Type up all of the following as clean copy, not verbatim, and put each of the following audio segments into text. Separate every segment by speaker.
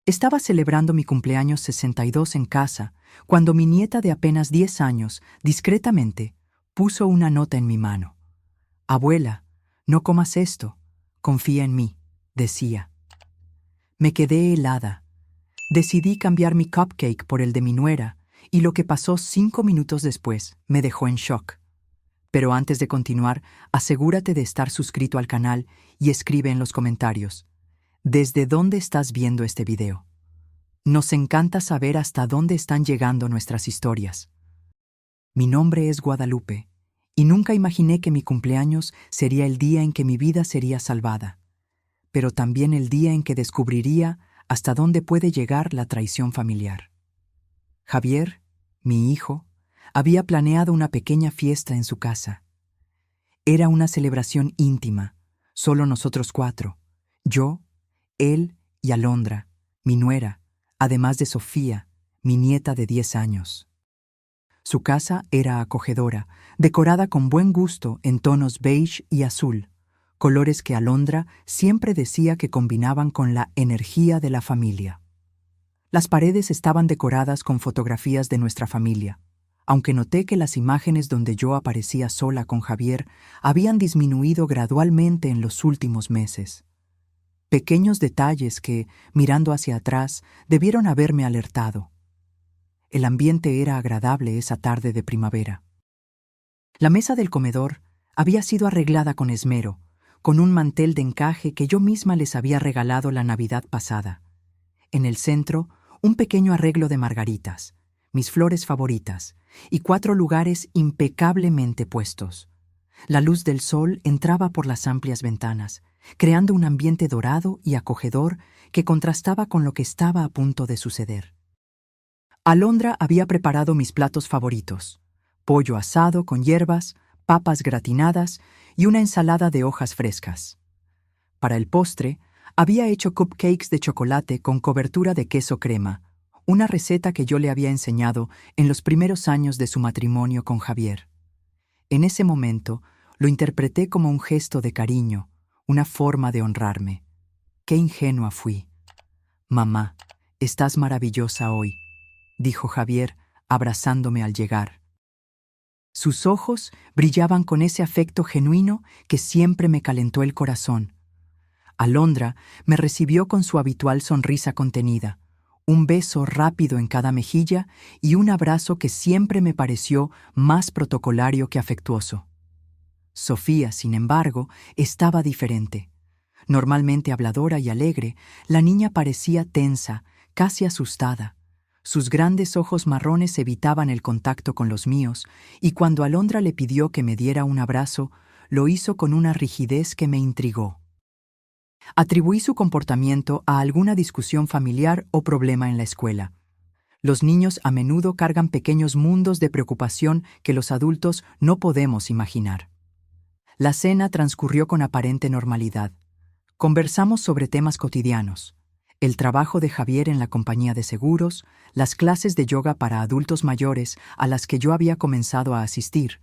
Speaker 1: Estaba celebrando mi cumpleaños 62 en casa, cuando mi nieta de apenas 10 años, discretamente, puso una nota en mi mano. «Abuela, no comas esto, confía en mí», decía. Me quedé helada. Decidí cambiar mi cupcake por el de mi nuera, y lo que pasó 5 minutos después me dejó en shock. Pero antes de continuar, asegúrate de estar suscrito al canal y escribe en los comentarios: ¿desde dónde estás viendo este video? Nos encanta saber hasta dónde están llegando nuestras historias. Mi nombre es Guadalupe, y nunca imaginé que mi cumpleaños sería el día en que mi vida sería salvada, pero también el día en que descubriría hasta dónde puede llegar la traición familiar. Javier, mi hijo, había planeado una pequeña fiesta en su casa. Era una celebración íntima, solo nosotros 4, yo, él y Alondra, mi nuera, además de Sofía, mi nieta de 10 años. Su casa era acogedora, decorada con buen gusto en tonos beige y azul, colores que Alondra siempre decía que combinaban con la energía de la familia. Las paredes estaban decoradas con fotografías de nuestra familia, aunque noté que las imágenes donde yo aparecía sola con Javier habían disminuido gradualmente en los últimos meses. Pequeños detalles que, mirando hacia atrás, debieron haberme alertado. El ambiente era agradable esa tarde de primavera. La mesa del comedor había sido arreglada con esmero, con un mantel de encaje que yo misma les había regalado la Navidad pasada. En el centro, un pequeño arreglo de margaritas, mis flores favoritas, y 4 lugares impecablemente puestos. La luz del sol entraba por las amplias ventanas, creando un ambiente dorado y acogedor que contrastaba con lo que estaba a punto de suceder. Alondra había preparado mis platos favoritos: pollo asado con hierbas, papas gratinadas y una ensalada de hojas frescas. Para el postre, había hecho cupcakes de chocolate con cobertura de queso crema, una receta que yo le había enseñado en los primeros años de su matrimonio con Javier. En ese momento, lo interpreté como un gesto de cariño, una forma de honrarme. Qué ingenua fui. «Mamá, estás maravillosa hoy», dijo Javier, abrazándome al llegar. Sus ojos brillaban con ese afecto genuino que siempre me calentó el corazón. Alondra me recibió con su habitual sonrisa contenida, un beso rápido en cada mejilla y un abrazo que siempre me pareció más protocolario que afectuoso. Sofía, sin embargo, estaba diferente. Normalmente habladora y alegre, la niña parecía tensa, casi asustada. Sus grandes ojos marrones evitaban el contacto con los míos, y cuando Alondra le pidió que me diera un abrazo, lo hizo con una rigidez que me intrigó. Atribuí su comportamiento a alguna discusión familiar o problema en la escuela. Los niños a menudo cargan pequeños mundos de preocupación que los adultos no podemos imaginar. La cena transcurrió con aparente normalidad. Conversamos sobre temas cotidianos: el trabajo de Javier en la compañía de seguros, las clases de yoga para adultos mayores a las que yo había comenzado a asistir,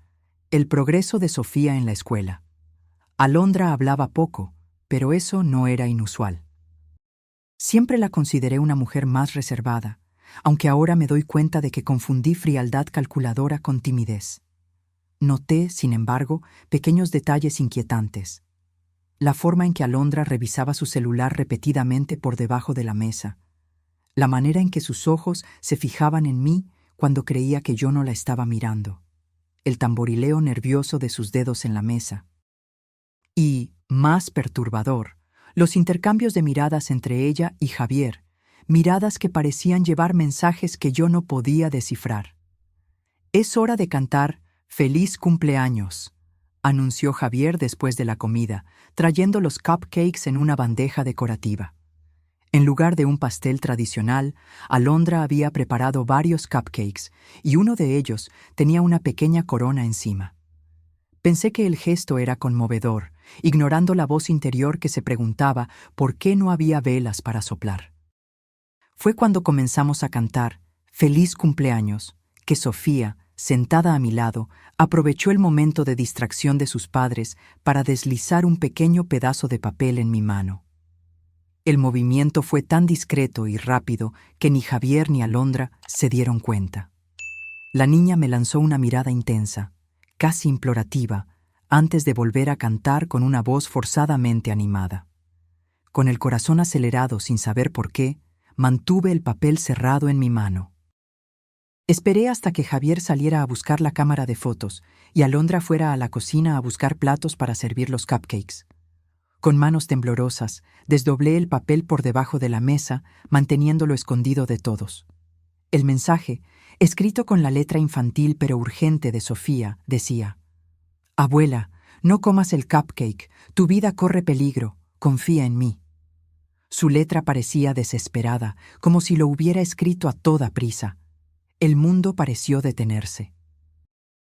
Speaker 1: el progreso de Sofía en la escuela. Alondra hablaba poco, pero eso no era inusual. Siempre la consideré una mujer más reservada, aunque ahora me doy cuenta de que confundí frialdad calculadora con timidez. Noté, sin embargo, pequeños detalles inquietantes. La forma en que Alondra revisaba su celular repetidamente por debajo de la mesa. La manera en que sus ojos se fijaban en mí cuando creía que yo no la estaba mirando. El tamborileo nervioso de sus dedos en la mesa. Y, más perturbador, los intercambios de miradas entre ella y Javier, miradas que parecían llevar mensajes que yo no podía descifrar. «Es hora de cantar Feliz cumpleaños», anunció Javier después de la comida, trayendo los cupcakes en una bandeja decorativa. En lugar de un pastel tradicional, Alondra había preparado varios cupcakes, y uno de ellos tenía una pequeña corona encima. Pensé que el gesto era conmovedor, ignorando la voz interior que se preguntaba por qué no había velas para soplar. Fue cuando comenzamos a cantar «Feliz cumpleaños» que Sofía, sentada a mi lado, aprovechó el momento de distracción de sus padres para deslizar un pequeño pedazo de papel en mi mano. El movimiento fue tan discreto y rápido que ni Javier ni Alondra se dieron cuenta. La niña me lanzó una mirada intensa, casi implorativa, antes de volver a cantar con una voz forzadamente animada. Con el corazón acelerado sin saber por qué, mantuve el papel cerrado en mi mano. Esperé hasta que Javier saliera a buscar la cámara de fotos y Alondra fuera a la cocina a buscar platos para servir los cupcakes. Con manos temblorosas, desdoblé el papel por debajo de la mesa, manteniéndolo escondido de todos. El mensaje, escrito con la letra infantil pero urgente de Sofía, decía: «Abuela, no comas el cupcake, tu vida corre peligro, confía en mí». Su letra parecía desesperada, como si lo hubiera escrito a toda prisa. El mundo pareció detenerse.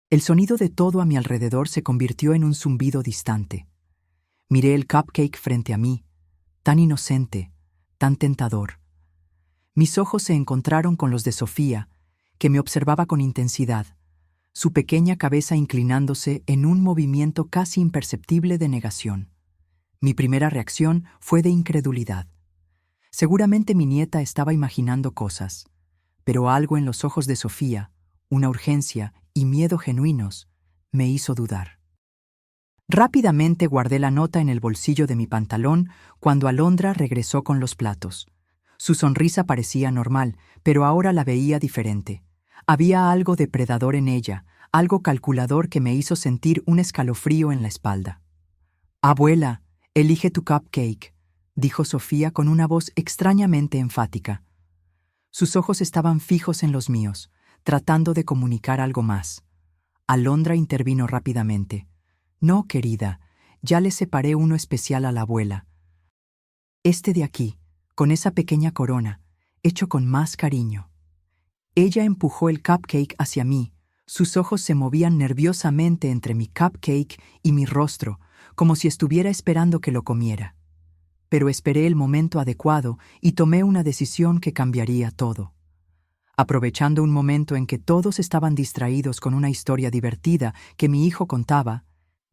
Speaker 1: El sonido de todo a mi alrededor se convirtió en un zumbido distante. Miré el cupcake frente a mí, tan inocente, tan tentador. Mis ojos se encontraron con los de Sofía, que me observaba con intensidad, su pequeña cabeza inclinándose en un movimiento casi imperceptible de negación. Mi primera reacción fue de incredulidad. Seguramente mi nieta estaba imaginando cosas, pero algo en los ojos de Sofía, una urgencia y miedo genuinos, me hizo dudar. Rápidamente guardé la nota en el bolsillo de mi pantalón cuando Alondra regresó con los platos. Su sonrisa parecía normal, pero ahora la veía diferente. Había algo depredador en ella, algo calculador que me hizo sentir un escalofrío en la espalda. «Abuela, elige tu cupcake», dijo Sofía con una voz extrañamente enfática. Sus ojos estaban fijos en los míos, tratando de comunicar algo más. Alondra intervino rápidamente. «No, querida, ya le separé uno especial a la abuela. Este de aquí, con esa pequeña corona, hecho con más cariño». Ella empujó el cupcake hacia mí. Sus ojos se movían nerviosamente entre mi cupcake y mi rostro, como si estuviera esperando que lo comiera. Pero esperé el momento adecuado y tomé una decisión que cambiaría todo. Aprovechando un momento en que todos estaban distraídos con una historia divertida que mi hijo contaba,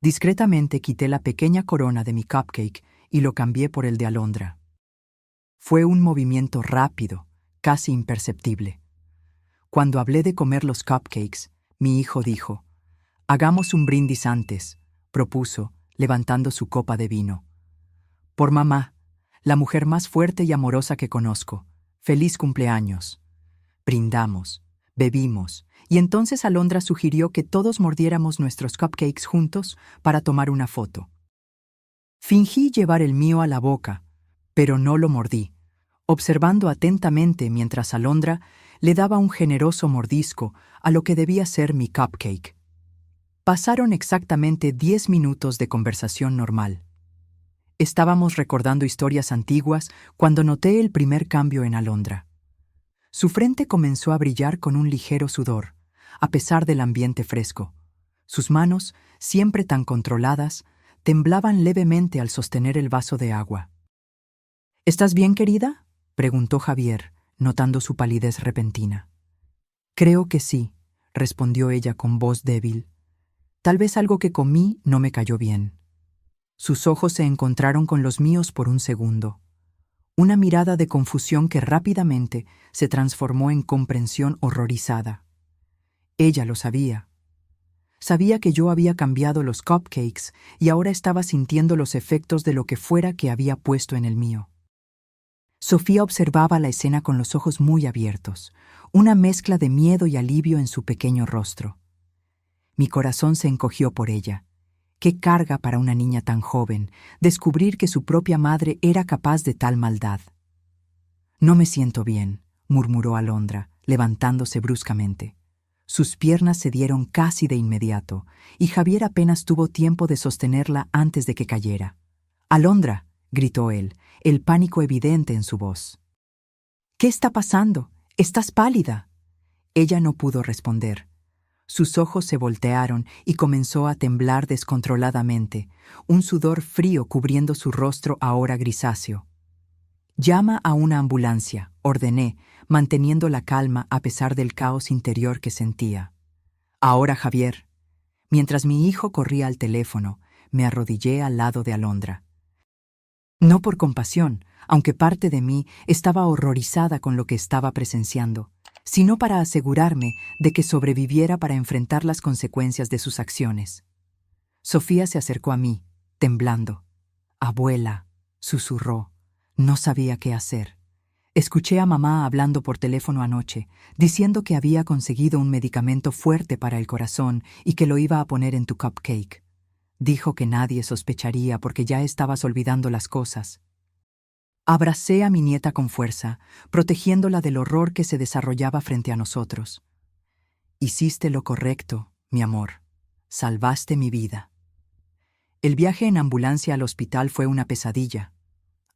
Speaker 1: discretamente quité la pequeña corona de mi cupcake y lo cambié por el de Alondra. Fue un movimiento rápido, casi imperceptible. Cuando hablé de comer los cupcakes, mi hijo dijo: «Hagamos un brindis antes», propuso, levantando su copa de vino. «Por mamá, la mujer más fuerte y amorosa que conozco. Feliz cumpleaños». Brindamos, bebimos, y entonces Alondra sugirió que todos mordiéramos nuestros cupcakes juntos para tomar una foto. Fingí llevar el mío a la boca, pero no lo mordí, observando atentamente mientras Alondra le daba un generoso mordisco a lo que debía ser mi cupcake. Pasaron exactamente 10 minutos de conversación normal. Estábamos recordando historias antiguas cuando noté el primer cambio en Alondra. Su frente comenzó a brillar con un ligero sudor, a pesar del ambiente fresco. Sus manos, siempre tan controladas, temblaban levemente al sostener el vaso de agua. «¿Estás bien, querida?», preguntó Javier, notando su palidez repentina. «Creo que sí», respondió ella con voz débil. «Tal vez algo que comí no me cayó bien». Sus ojos se encontraron con los míos por un segundo. Una mirada de confusión que rápidamente se transformó en comprensión horrorizada. Ella lo sabía. Sabía que yo había cambiado los cupcakes y ahora estaba sintiendo los efectos de lo que fuera que había puesto en el mío. Sofía observaba la escena con los ojos muy abiertos, una mezcla de miedo y alivio en su pequeño rostro. Mi corazón se encogió por ella. Qué carga para una niña tan joven descubrir que su propia madre era capaz de tal maldad. «No me siento bien», murmuró Alondra, levantándose bruscamente. Sus piernas cedieron casi de inmediato, y Javier apenas tuvo tiempo de sostenerla antes de que cayera. «Alondra», gritó él, el pánico evidente en su voz. «¿Qué está pasando? Estás pálida». Ella no pudo responder. Sus ojos se voltearon y comenzó a temblar descontroladamente, un sudor frío cubriendo su rostro ahora grisáceo. «Llama a una ambulancia», ordené, manteniendo la calma a pesar del caos interior que sentía. «Ahora, Javier». Mientras mi hijo corría al teléfono, me arrodillé al lado de Alondra. No por compasión, aunque parte de mí estaba horrorizada con lo que estaba presenciando, sino para asegurarme de que sobreviviera para enfrentar las consecuencias de sus acciones. Sofía se acercó a mí, temblando. «Abuela», susurró. No sabía qué hacer. Escuché a mamá hablando por teléfono anoche, diciendo que había conseguido un medicamento fuerte para el corazón y que lo iba a poner en tu cupcake. Dijo que nadie sospecharía porque ya estabas olvidando las cosas. Abracé a mi nieta con fuerza, protegiéndola del horror que se desarrollaba frente a nosotros. Hiciste lo correcto, mi amor. Salvaste mi vida. El viaje en ambulancia al hospital fue una pesadilla.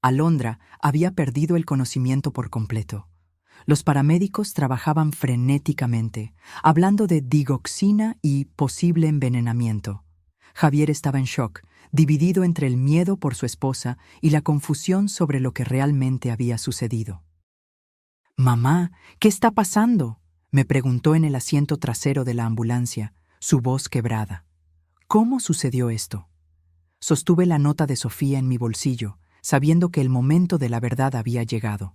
Speaker 1: Alondra había perdido el conocimiento por completo. Los paramédicos trabajaban frenéticamente, hablando de digoxina y posible envenenamiento. Javier estaba en shock, dividido entre el miedo por su esposa y la confusión sobre lo que realmente había sucedido. «Mamá, ¿qué está pasando?», me preguntó en el asiento trasero de la ambulancia, su voz quebrada. «¿Cómo sucedió esto?». Sostuve la nota de Sofía en mi bolsillo, sabiendo que el momento de la verdad había llegado.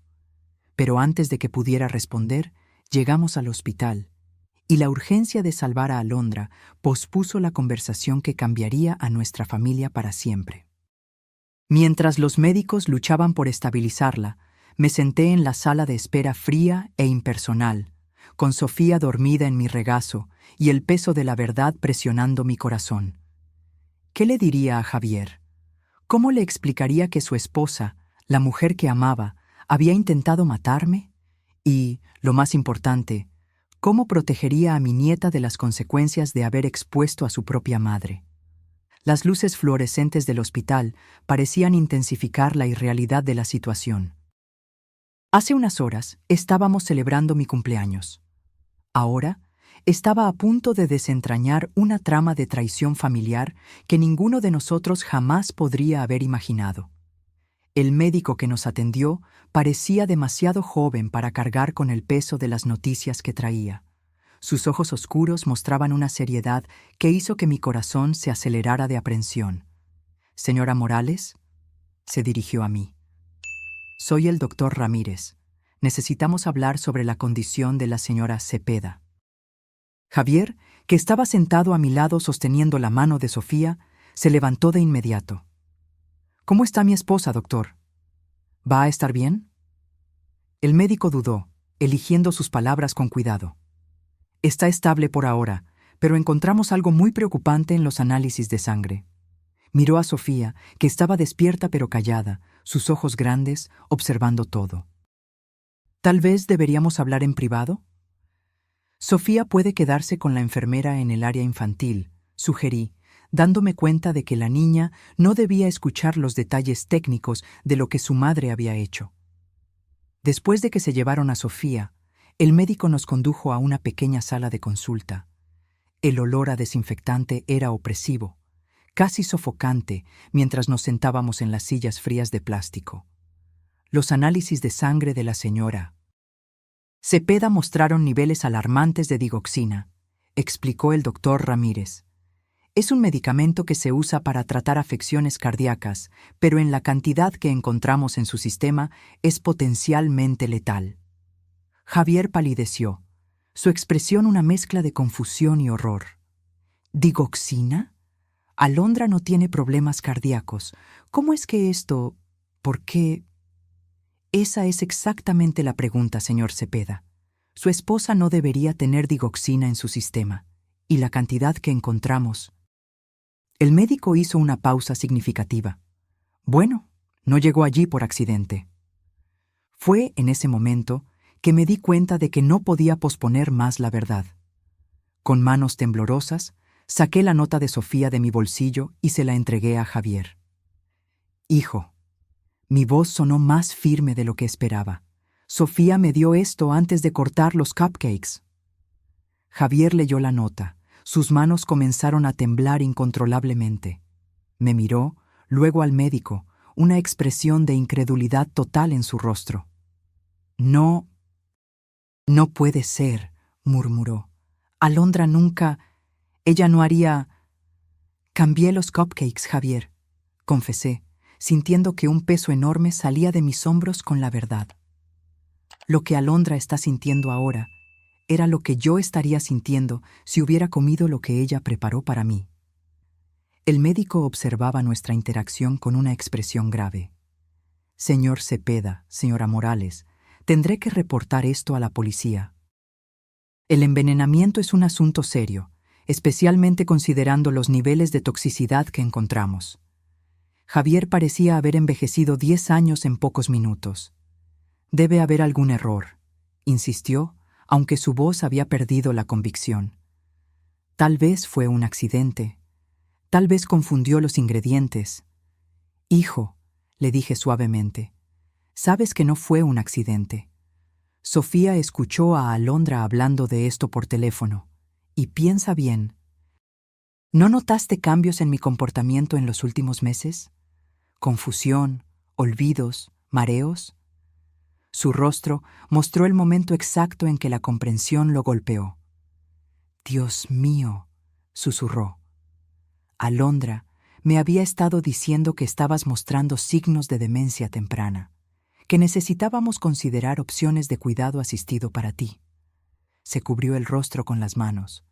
Speaker 1: Pero antes de que pudiera responder, llegamos al hospital, y la urgencia de salvar a Alondra pospuso la conversación que cambiaría a nuestra familia para siempre. Mientras los médicos luchaban por estabilizarla, me senté en la sala de espera fría e impersonal, con Sofía dormida en mi regazo y el peso de la verdad presionando mi corazón. ¿Qué le diría a Javier? ¿Cómo le explicaría que su esposa, la mujer que amaba, había intentado matarme? Y, lo más importante, ¿cómo protegería a mi nieta de las consecuencias de haber expuesto a su propia madre? Las luces fluorescentes del hospital parecían intensificar la irrealidad de la situación. Hace unas horas estábamos celebrando mi cumpleaños. Ahora estaba a punto de desentrañar una trama de traición familiar que ninguno de nosotros jamás podría haber imaginado. El médico que nos atendió parecía demasiado joven para cargar con el peso de las noticias que traía. Sus ojos oscuros mostraban una seriedad que hizo que mi corazón se acelerara de aprensión. «Señora Morales», se dirigió a mí. «Soy el doctor Ramírez. Necesitamos hablar sobre la condición de la señora Cepeda». Javier, que estaba sentado a mi lado sosteniendo la mano de Sofía, se levantó de inmediato. «¿Cómo está mi esposa, doctor? ¿Va a estar bien?». El médico dudó, eligiendo sus palabras con cuidado. «Está estable por ahora, pero encontramos algo muy preocupante en los análisis de sangre». Miró a Sofía, que estaba despierta pero callada, sus ojos grandes, observando todo. «¿Tal vez deberíamos hablar en privado?». «Sofía puede quedarse con la enfermera en el área infantil», sugerí, dándome cuenta de que la niña no debía escuchar los detalles técnicos de lo que su madre había hecho. Después de que se llevaron a Sofía, el médico nos condujo a una pequeña sala de consulta. El olor a desinfectante era opresivo, casi sofocante, mientras nos sentábamos en las sillas frías de plástico. Los análisis de sangre de la señora Cepeda mostraron niveles alarmantes de digoxina, explicó el doctor Ramírez. Es un medicamento que se usa para tratar afecciones cardíacas, pero en la cantidad que encontramos en su sistema es potencialmente letal. Javier palideció, su expresión una mezcla de confusión y horror. ¿Digoxina? Alondra no tiene problemas cardíacos. ¿Cómo es que esto? ¿Por qué? Esa es exactamente la pregunta, señor Cepeda. Su esposa no debería tener digoxina en su sistema, y la cantidad que encontramos. El médico hizo una pausa significativa. Bueno, no llegó allí por accidente. Fue en ese momento que me di cuenta de que no podía posponer más la verdad. Con manos temblorosas, saqué la nota de Sofía de mi bolsillo y se la entregué a Javier. «Hijo». Mi voz sonó más firme de lo que esperaba. «Sofía me dio esto antes de cortar los cupcakes». Javier leyó la nota. Sus manos comenzaron a temblar incontrolablemente. Me miró, luego al médico, una expresión de incredulidad total en su rostro. «No puede ser», murmuró. «Alondra nunca... Ella no haría...». «Cambié los cupcakes, Javier», confesé, sintiendo que un peso enorme salía de mis hombros con la verdad. Lo que Alondra está sintiendo ahora era lo que yo estaría sintiendo si hubiera comido lo que ella preparó para mí. El médico observaba nuestra interacción con una expresión grave. Señor Cepeda, señora Morales, tendré que reportar esto a la policía. El envenenamiento es un asunto serio, especialmente considerando los niveles de toxicidad que encontramos. Javier parecía haber envejecido 10 años en pocos minutos. Debe haber algún error, insistió, aunque su voz había perdido la convicción. Tal vez fue un accidente. Tal vez confundió los ingredientes. Hijo, le dije suavemente, sabes que no fue un accidente. Sofía escuchó a Alondra hablando de esto por teléfono. Y piensa bien. ¿No notaste cambios en mi comportamiento en los últimos meses? ¿Confusión, olvidos, mareos? Su rostro mostró el momento exacto en que la comprensión lo golpeó. Dios mío, susurró. Alondra me había estado diciendo que estabas mostrando signos de demencia temprana, que necesitábamos considerar opciones de cuidado asistido para ti. Se cubrió el rostro con las manos,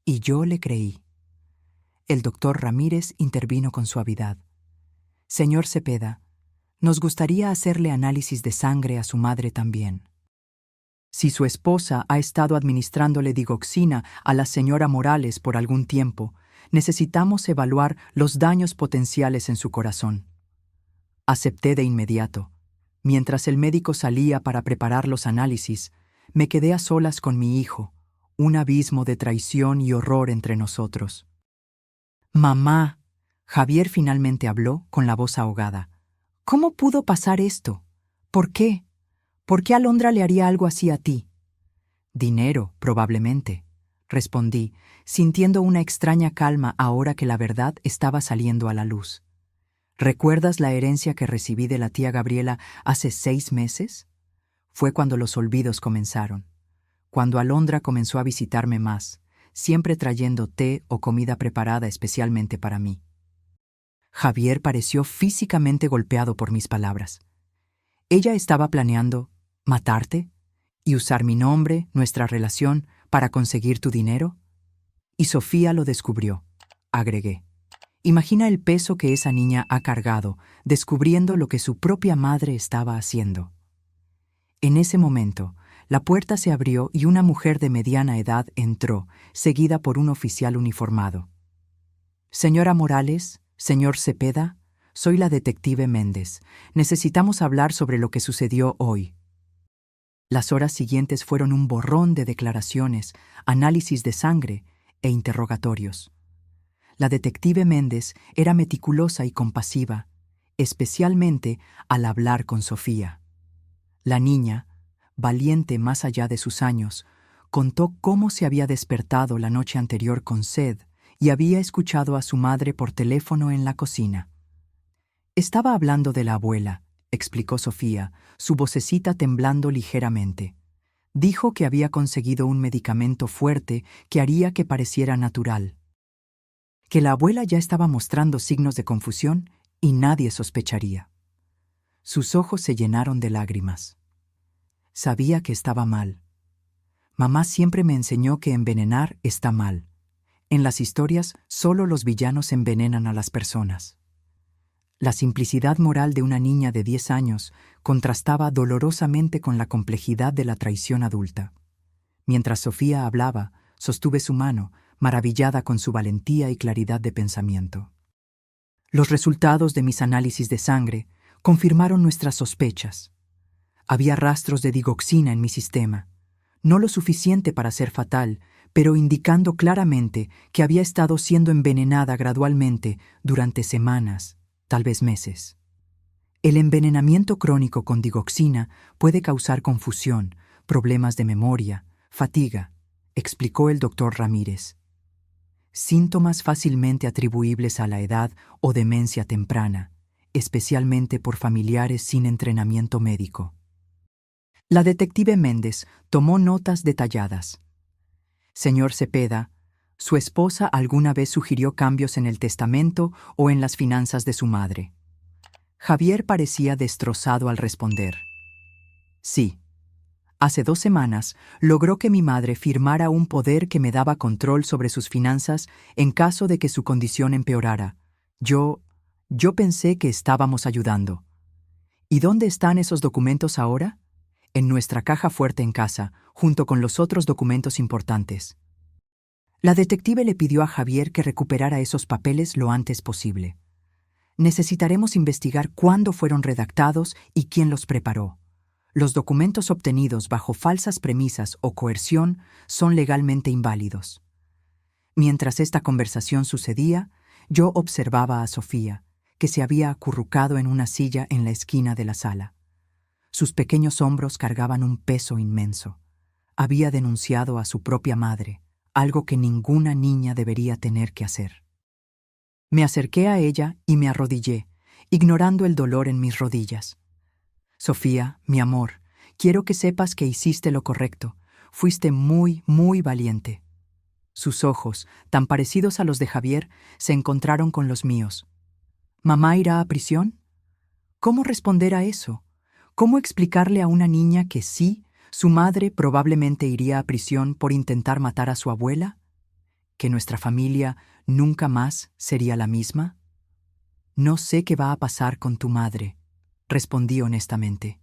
Speaker 1: y yo le creí. El doctor Ramírez intervino con suavidad. Señor Cepeda, nos gustaría hacerle análisis de sangre a su madre también. Si su esposa ha estado administrándole digoxina a la señora Morales por algún tiempo, necesitamos evaluar los daños potenciales en su corazón. Acepté de inmediato. Mientras el médico salía para preparar los análisis, me quedé a solas con mi hijo, un abismo de traición y horror entre nosotros. Mamá, Javier finalmente habló con la voz ahogada. ¿Cómo pudo pasar esto? ¿Por qué? ¿Por qué Alondra le haría algo así a ti? Dinero, probablemente, respondí, sintiendo una extraña calma ahora que la verdad estaba saliendo a la luz. ¿Recuerdas la herencia que recibí de la tía Gabriela hace 6 meses? Fue cuando los olvidos comenzaron, cuando Alondra comenzó a visitarme más, siempre trayendo té o comida preparada especialmente para mí. Javier pareció físicamente golpeado por mis palabras. Ella estaba planeando matarte y usar mi nombre, nuestra relación, para conseguir tu dinero. Y Sofía lo descubrió, agregué. Imagina el peso que esa niña ha cargado, descubriendo lo que su propia madre estaba haciendo. En ese momento, la puerta se abrió y una mujer de mediana edad entró, seguida por un oficial uniformado. Señora Morales, señor Cepeda, soy la detective Méndez. Necesitamos hablar sobre lo que sucedió hoy. Las horas siguientes fueron un borrón de declaraciones, análisis de sangre e interrogatorios. La detective Méndez era meticulosa y compasiva, especialmente al hablar con Sofía. La niña, valiente más allá de sus años, contó cómo se había despertado la noche anterior con sed y había escuchado a su madre por teléfono en la cocina. Estaba hablando de la abuela, explicó Sofía, su vocecita temblando ligeramente. Dijo que había conseguido un medicamento fuerte que haría que pareciera natural. Que la abuela ya estaba mostrando signos de confusión y nadie sospecharía. Sus ojos se llenaron de lágrimas. Sabía que estaba mal. Mamá siempre me enseñó que envenenar está mal. En las historias, solo los villanos envenenan a las personas. La simplicidad moral de una niña de 10 años contrastaba dolorosamente con la complejidad de la traición adulta. Mientras Sofía hablaba, sostuve su mano, maravillada con su valentía y claridad de pensamiento. Los resultados de mis análisis de sangre confirmaron nuestras sospechas. Había rastros de digoxina en mi sistema, no lo suficiente para ser fatal, pero indicando claramente que había estado siendo envenenada gradualmente durante semanas, tal vez meses. El envenenamiento crónico con digoxina puede causar confusión, problemas de memoria, fatiga, explicó el doctor Ramírez. Síntomas fácilmente atribuibles a la edad o demencia temprana, especialmente por familiares sin entrenamiento médico. La detective Méndez tomó notas detalladas. Señor Cepeda, ¿su esposa alguna vez sugirió cambios en el testamento o en las finanzas de su madre? Javier parecía destrozado al responder. Sí. Hace 2 semanas logró que mi madre firmara un poder que me daba control sobre sus finanzas en caso de que su condición empeorara. Yo pensé que estábamos ayudando. ¿Y dónde están esos documentos ahora? En nuestra caja fuerte en casa, junto con los otros documentos importantes. La detective le pidió a Javier que recuperara esos papeles lo antes posible. Necesitaremos investigar cuándo fueron redactados y quién los preparó. Los documentos obtenidos bajo falsas premisas o coerción son legalmente inválidos. Mientras esta conversación sucedía, yo observaba a Sofía, que se había acurrucado en una silla en la esquina de la sala. Sus pequeños hombros cargaban un peso inmenso. Había denunciado a su propia madre, algo que ninguna niña debería tener que hacer. Me acerqué a ella y me arrodillé, ignorando el dolor en mis rodillas. Sofía, mi amor, quiero que sepas que hiciste lo correcto. Fuiste muy, muy valiente. Sus ojos, tan parecidos a los de Javier, se encontraron con los míos. ¿Mamá irá a prisión? ¿Cómo responder a eso? ¿Cómo explicarle a una niña que sí, su madre probablemente iría a prisión por intentar matar a su abuela? ¿Que nuestra familia nunca más sería la misma? No sé qué va a pasar con tu madre, respondí honestamente.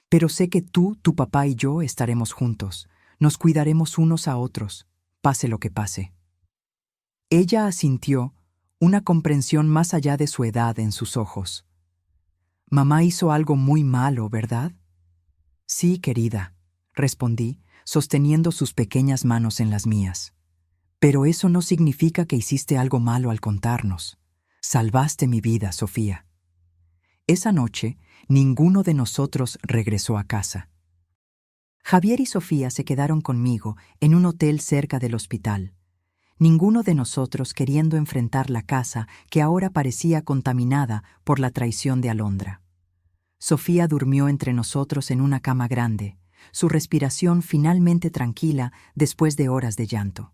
Speaker 1: Pero sé que tú, tu papá y yo estaremos juntos. Nos cuidaremos unos a otros, pase lo que pase. Ella asintió, una comprensión más allá de su edad en sus ojos. Mamá hizo algo muy malo, ¿verdad? Sí, querida, respondí, sosteniendo sus pequeñas manos en las mías. Pero eso no significa que hiciste algo malo al contarnos. Salvaste mi vida, Sofía. Esa noche, ninguno de nosotros regresó a casa. Javier y Sofía se quedaron conmigo en un hotel cerca del hospital. Ninguno de nosotros queriendo enfrentar la casa que ahora parecía contaminada por la traición de Alondra. Sofía durmió entre nosotros en una cama grande, su respiración finalmente tranquila después de horas de llanto.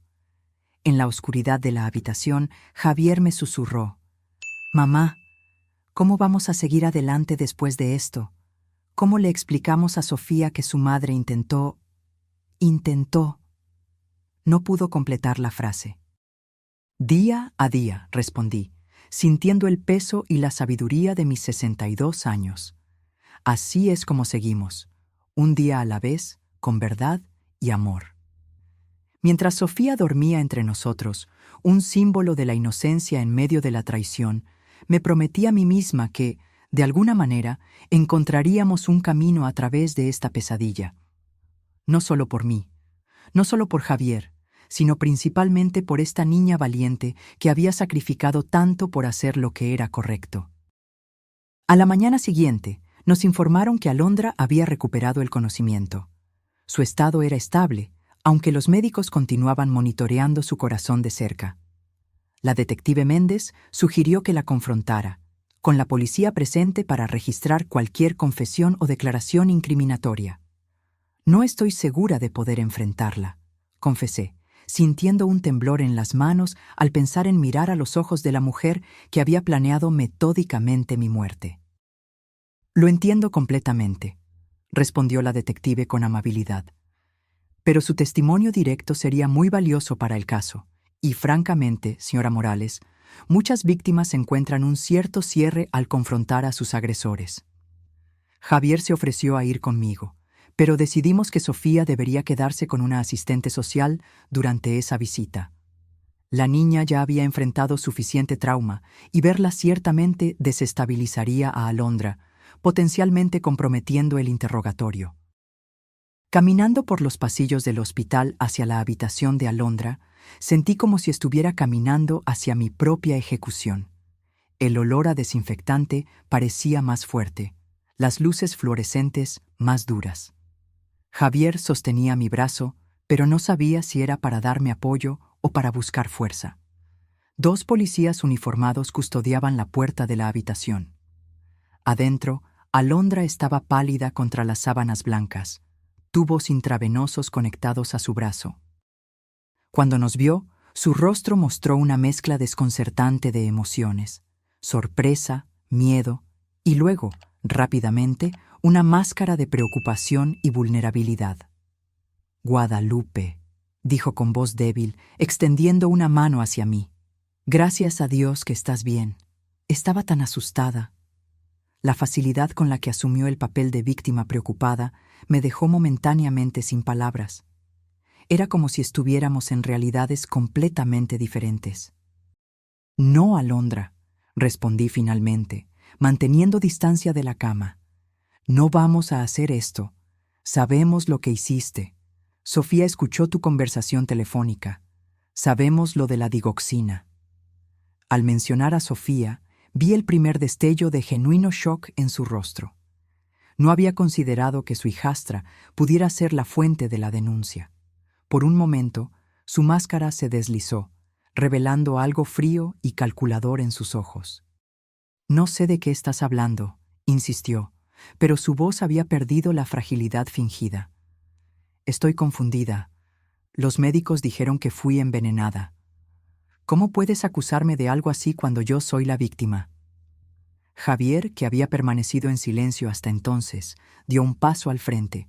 Speaker 1: En la oscuridad de la habitación, Javier me susurró: «Mamá, ¿cómo vamos a seguir adelante después de esto? ¿Cómo le explicamos a Sofía que su madre intentó? No pudo completar la frase. Día a día, respondí, sintiendo el peso y la sabiduría de mis 62 años. Así es como seguimos, un día a la vez, con verdad y amor. Mientras Sofía dormía entre nosotros, un símbolo de la inocencia en medio de la traición, me prometí a mí misma que, de alguna manera, encontraríamos un camino a través de esta pesadilla. No solo por mí, no solo por Javier, sino principalmente por esta niña valiente que había sacrificado tanto por hacer lo que era correcto. A la mañana siguiente, nos informaron que Alondra había recuperado el conocimiento. Su estado era estable, aunque los médicos continuaban monitoreando su corazón de cerca. La detective Méndez sugirió que la confrontara, con la policía presente para registrar cualquier confesión o declaración incriminatoria. No estoy segura de poder enfrentarla, confesé, sintiendo un temblor en las manos al pensar en mirar a los ojos de la mujer que había planeado metódicamente mi muerte. Lo entiendo completamente, respondió la detective con amabilidad. Pero su testimonio directo sería muy valioso para el caso, y francamente, señora Morales, muchas víctimas encuentran un cierto cierre al confrontar a sus agresores. Javier se ofreció a ir conmigo, pero decidimos que Sofía debería quedarse con una asistente social durante esa visita. La niña ya había enfrentado suficiente trauma y verla ciertamente desestabilizaría a Alondra, potencialmente comprometiendo el interrogatorio. Caminando por los pasillos del hospital hacia la habitación de Alondra, sentí como si estuviera caminando hacia mi propia ejecución. El olor a desinfectante parecía más fuerte, las luces fluorescentes más duras. Javier sostenía mi brazo, pero no sabía si era para darme apoyo o para buscar fuerza. 2 policías uniformados custodiaban la puerta de la habitación. Adentro, Alondra estaba pálida contra las sábanas blancas, tubos intravenosos conectados a su brazo. Cuando nos vio, su rostro mostró una mezcla desconcertante de emociones: sorpresa, miedo Y luego, rápidamente, una máscara de preocupación y vulnerabilidad. «Guadalupe», dijo con voz débil, extendiendo una mano hacia mí. «Gracias a Dios que estás bien. Estaba tan asustada». La facilidad con la que asumió el papel de víctima preocupada me dejó momentáneamente sin palabras. Era como si estuviéramos en realidades completamente diferentes. «No, Alondra», respondí finalmente, manteniendo distancia de la cama. «No vamos a hacer esto. Sabemos lo que hiciste. Sofía escuchó tu conversación telefónica. Sabemos lo de la digoxina». Al mencionar a Sofía, vi el primer destello de genuino shock en su rostro. No había considerado que su hijastra pudiera ser la fuente de la denuncia. Por un momento, su máscara se deslizó, revelando algo frío y calculador en sus ojos. «No sé de qué estás hablando», insistió, pero su voz había perdido la fragilidad fingida. «Estoy confundida. Los médicos dijeron que fui envenenada. ¿Cómo puedes acusarme de algo así cuando yo soy la víctima?» Javier, que había permanecido en silencio hasta entonces, dio un paso al frente.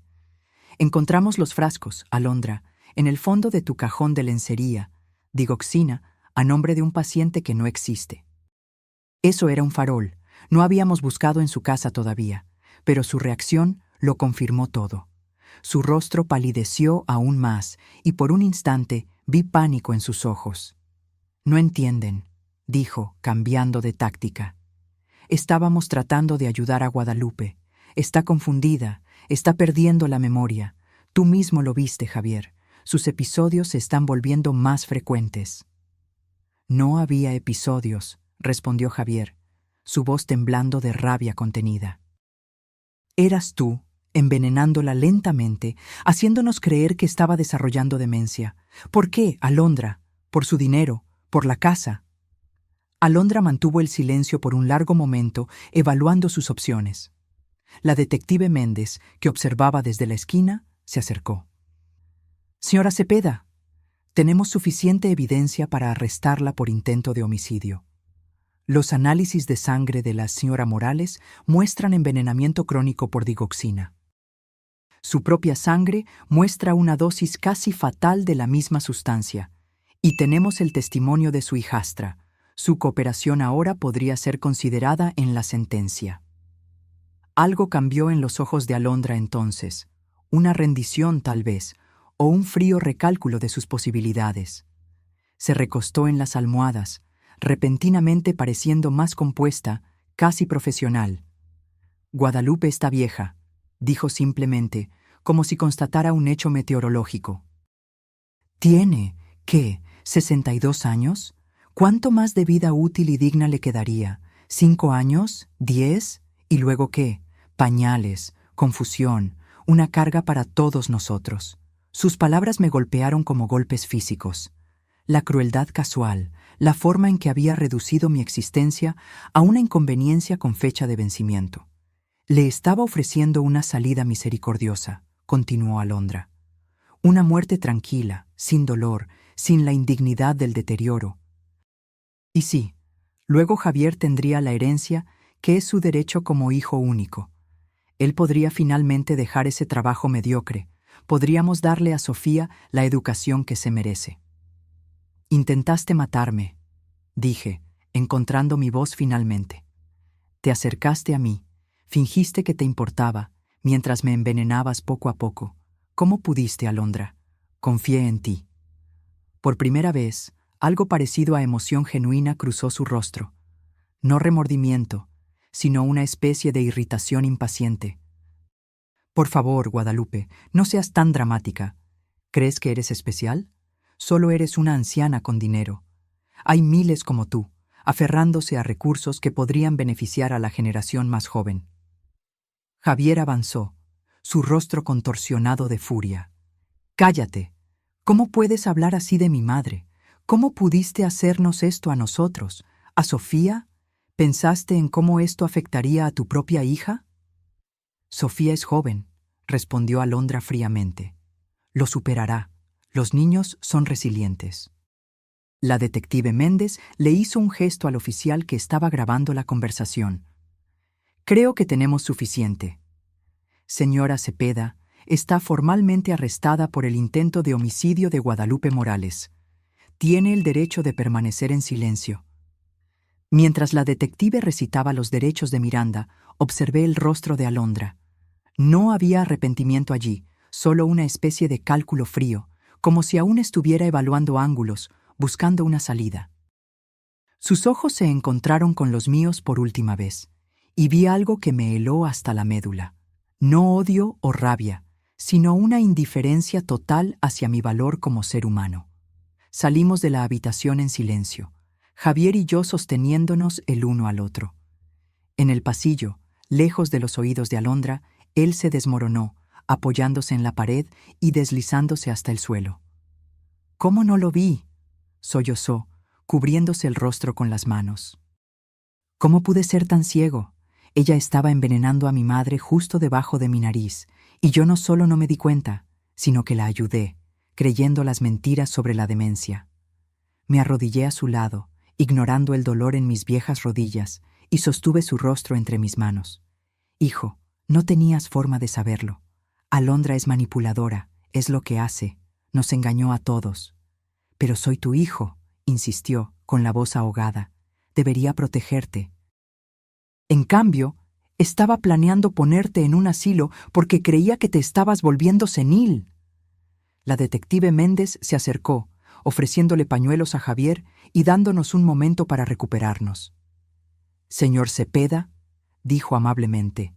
Speaker 1: «Encontramos los frascos, Alondra, en el fondo de tu cajón de lencería, digoxina, a nombre de un paciente que no existe». Eso era un farol. No habíamos buscado en su casa todavía, pero su reacción lo confirmó todo. Su rostro palideció aún más y por un instante vi pánico en sus ojos. «No entienden», dijo, cambiando de táctica. «Estábamos tratando de ayudar a Guadalupe. Está confundida, está perdiendo la memoria. Tú mismo lo viste, Javier. Sus episodios se están volviendo más frecuentes». «No había episodios», respondió Javier, su voz temblando de rabia contenida. «Eras tú, envenenándola lentamente, haciéndonos creer que estaba desarrollando demencia. ¿Por qué, Alondra? ¿Por su dinero? ¿Por la casa?» Alondra mantuvo el silencio por un largo momento, evaluando sus opciones. La detective Méndez, que observaba desde la esquina, se acercó. «Señora Cepeda, tenemos suficiente evidencia para arrestarla por intento de homicidio. Los análisis de sangre de la señora Morales muestran envenenamiento crónico por digoxina. Su propia sangre muestra una dosis casi fatal de la misma sustancia, y tenemos el testimonio de su hijastra. Su cooperación ahora podría ser considerada en la sentencia». Algo cambió en los ojos de Alondra entonces, una rendición tal vez, o un frío recálculo de sus posibilidades. Se recostó en las almohadas, repentinamente pareciendo más compuesta, casi profesional. «Guadalupe está vieja», dijo simplemente, como si constatara un hecho meteorológico. «¿Tiene, qué, 62 años? ¿Cuánto más de vida útil y digna le quedaría? ¿5 años? ¿10? ¿Y luego qué? Pañales, confusión, una carga para todos nosotros». Sus palabras me golpearon como golpes físicos. La crueldad casual, la forma en que había reducido mi existencia a una inconveniencia con fecha de vencimiento. «Le estaba ofreciendo una salida misericordiosa», continuó Alondra. «Una muerte tranquila, sin dolor, sin la indignidad del deterioro. Y sí, luego Javier tendría la herencia, que es su derecho como hijo único. Él podría finalmente dejar ese trabajo mediocre. Podríamos darle a Sofía la educación que se merece». «Intentaste matarme», dije, encontrando mi voz finalmente. «Te acercaste a mí, fingiste que te importaba, mientras me envenenabas poco a poco. ¿Cómo pudiste, Alondra? Confié en ti». Por primera vez, algo parecido a emoción genuina cruzó su rostro. No remordimiento, sino una especie de irritación impaciente. «Por favor, Guadalupe, no seas tan dramática. ¿Crees que eres especial? Solo eres una anciana con dinero. Hay miles como tú, aferrándose a recursos que podrían beneficiar a la generación más joven». Javier avanzó, su rostro contorsionado de furia. «Cállate. ¿Cómo puedes hablar así de mi madre? ¿Cómo pudiste hacernos esto a nosotros? ¿A Sofía? ¿Pensaste en cómo esto afectaría a tu propia hija?» «Sofía es joven», respondió Alondra fríamente. «Lo superará. Los niños son resilientes». La detective Méndez le hizo un gesto al oficial que estaba grabando la conversación. Creo que tenemos suficiente. Señora Cepeda, está formalmente arrestada por el intento de homicidio de Guadalupe Morales. Tiene el derecho de permanecer en silencio. Mientras la detective recitaba los derechos de Miranda, observé el rostro de Alondra. No había arrepentimiento allí, solo una especie de cálculo frío, como si aún estuviera evaluando ángulos, buscando una salida. Sus ojos se encontraron con los míos por última vez, y vi algo que me heló hasta la médula. No odio o rabia, sino una indiferencia total hacia mi valor como ser humano. Salimos de la habitación en silencio, Javier y yo sosteniéndonos el uno al otro. En el pasillo, lejos de los oídos de Alondra, él se desmoronó, apoyándose en la pared y deslizándose hasta el suelo. «¿Cómo no lo vi?», sollozó, cubriéndose el rostro con las manos. «¿Cómo pude ser tan ciego? Ella estaba envenenando a mi madre justo debajo de mi nariz, y yo no solo no me di cuenta, sino que la ayudé, creyendo las mentiras sobre la demencia». Me arrodillé a su lado, ignorando el dolor en mis viejas rodillas, y sostuve su rostro entre mis manos. «Hijo, no tenías forma de saberlo. Alondra es manipuladora, es lo que hace, nos engañó a todos. Pero soy tu hijo», insistió, con la voz ahogada. «Debería protegerte. En cambio, estaba planeando ponerte en un asilo porque creía que te estabas volviendo senil». La detective Méndez se acercó, ofreciéndole pañuelos a Javier y dándonos un momento para recuperarnos. «Señor Cepeda», dijo amablemente,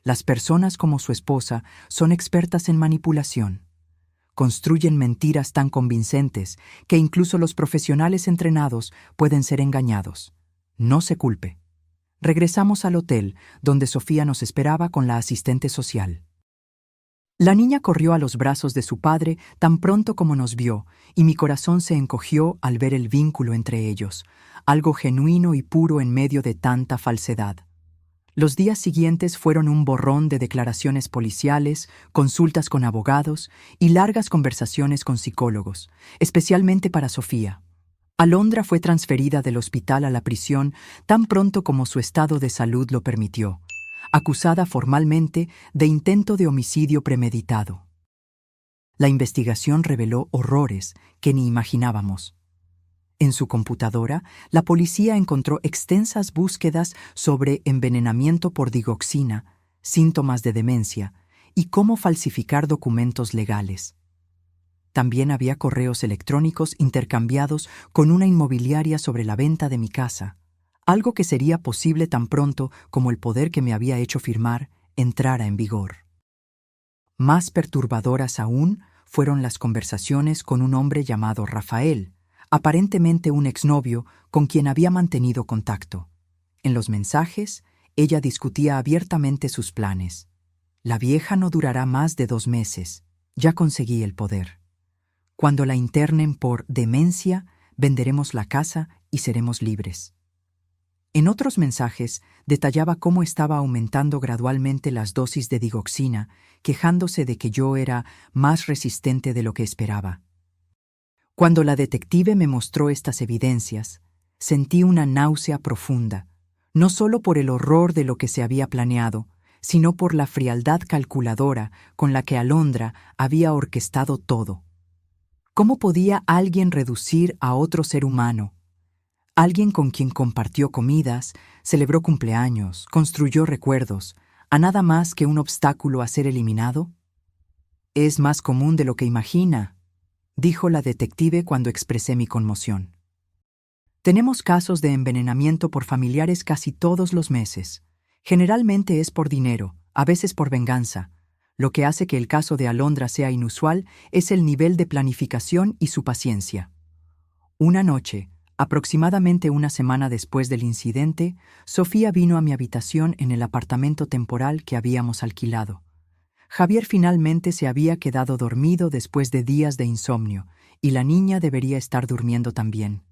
Speaker 1: «las personas como su esposa son expertas en manipulación. Construyen mentiras tan convincentes que incluso los profesionales entrenados pueden ser engañados. No se culpe». Regresamos al hotel, donde Sofía nos esperaba con la asistente social. La niña corrió a los brazos de su padre tan pronto como nos vio, y mi corazón se encogió al ver el vínculo entre ellos, algo genuino y puro en medio de tanta falsedad. Los días siguientes fueron un borrón de declaraciones policiales, consultas con abogados y largas conversaciones con psicólogos, especialmente para Sofía. Alondra fue transferida del hospital a la prisión tan pronto como su estado de salud lo permitió, acusada formalmente de intento de homicidio premeditado. La investigación reveló horrores que ni imaginábamos. En su computadora, la policía encontró extensas búsquedas sobre envenenamiento por digoxina, síntomas de demencia y cómo falsificar documentos legales. También había correos electrónicos intercambiados con una inmobiliaria sobre la venta de mi casa, algo que sería posible tan pronto como el poder que me había hecho firmar entrara en vigor. Más perturbadoras aún fueron las conversaciones con un hombre llamado Rafael, aparentemente un exnovio con quien había mantenido contacto. En los mensajes, ella discutía abiertamente sus planes. «La vieja no durará más de 2 meses. Ya conseguí el poder. Cuando la internen por demencia, venderemos la casa y seremos libres». En otros mensajes, detallaba cómo estaba aumentando gradualmente las dosis de digoxina, quejándose de que yo era más resistente de lo que esperaba. Cuando la detective me mostró estas evidencias, sentí una náusea profunda, no solo por el horror de lo que se había planeado, sino por la frialdad calculadora con la que Alondra había orquestado todo. ¿Cómo podía alguien reducir a otro ser humano, alguien con quien compartió comidas, celebró cumpleaños, construyó recuerdos, a nada más que un obstáculo a ser eliminado? «Es más común de lo que imagina», dijo la detective cuando expresé mi conmoción. «Tenemos casos de envenenamiento por familiares casi todos los meses. Generalmente es por dinero, a veces por venganza. Lo que hace que el caso de Alondra sea inusual es el nivel de planificación y su paciencia». Una noche, aproximadamente una semana después del incidente, Sofía vino a mi habitación en el apartamento temporal que habíamos alquilado. Javier finalmente se había quedado dormido después de días de insomnio, y la niña debería estar durmiendo también.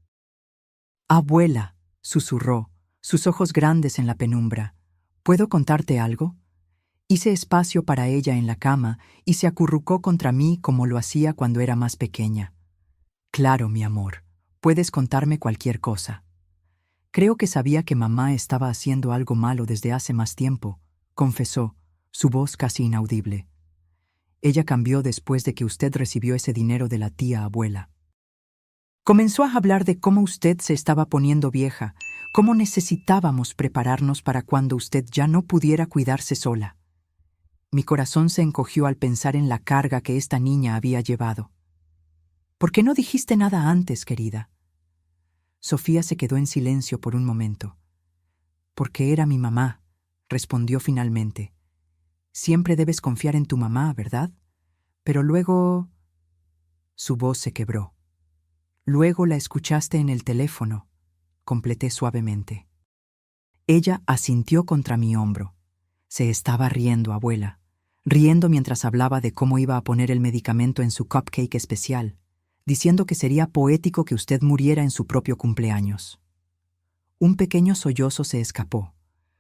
Speaker 1: «Abuela», susurró, sus ojos grandes en la penumbra, «¿puedo contarte algo?». Hice espacio para ella en la cama y se acurrucó contra mí como lo hacía cuando era más pequeña. «Claro, mi amor, puedes contarme cualquier cosa». Creo que sabía que mamá estaba haciendo algo malo desde hace más tiempo, confesó, su voz casi inaudible. Ella cambió después de que usted recibió ese dinero de la tía abuela. Comenzó a hablar de cómo usted se estaba poniendo vieja, cómo necesitábamos prepararnos para cuando usted ya no pudiera cuidarse sola. Mi corazón se encogió al pensar en la carga que esta niña había llevado. ¿Por qué no dijiste nada antes, querida? Sofía se quedó en silencio por un momento. Porque era mi mamá, respondió finalmente. Siempre debes confiar en tu mamá, ¿verdad? Pero luego... Su voz se quebró. Luego la escuchaste en el teléfono, completé suavemente. Ella asintió contra mi hombro. Se estaba riendo, abuela, riendo mientras hablaba de cómo iba a poner el medicamento en su cupcake especial, diciendo que sería poético que usted muriera en su propio cumpleaños. Un pequeño sollozo se escapó.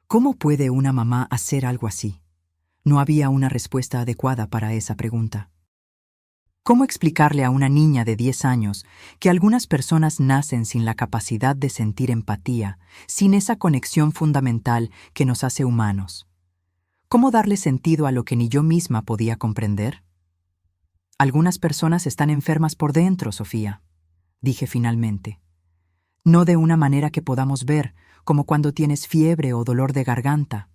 Speaker 1: ¿Cómo puede una mamá hacer algo así? No había una respuesta adecuada para esa pregunta. ¿Cómo explicarle a una niña de 10 años que algunas personas nacen sin la capacidad de sentir empatía, sin esa conexión fundamental que nos hace humanos? ¿Cómo darle sentido a lo que ni yo misma podía comprender? Algunas personas están enfermas por dentro, Sofía, dije finalmente. No de una manera que podamos ver, como cuando tienes fiebre o dolor de garganta.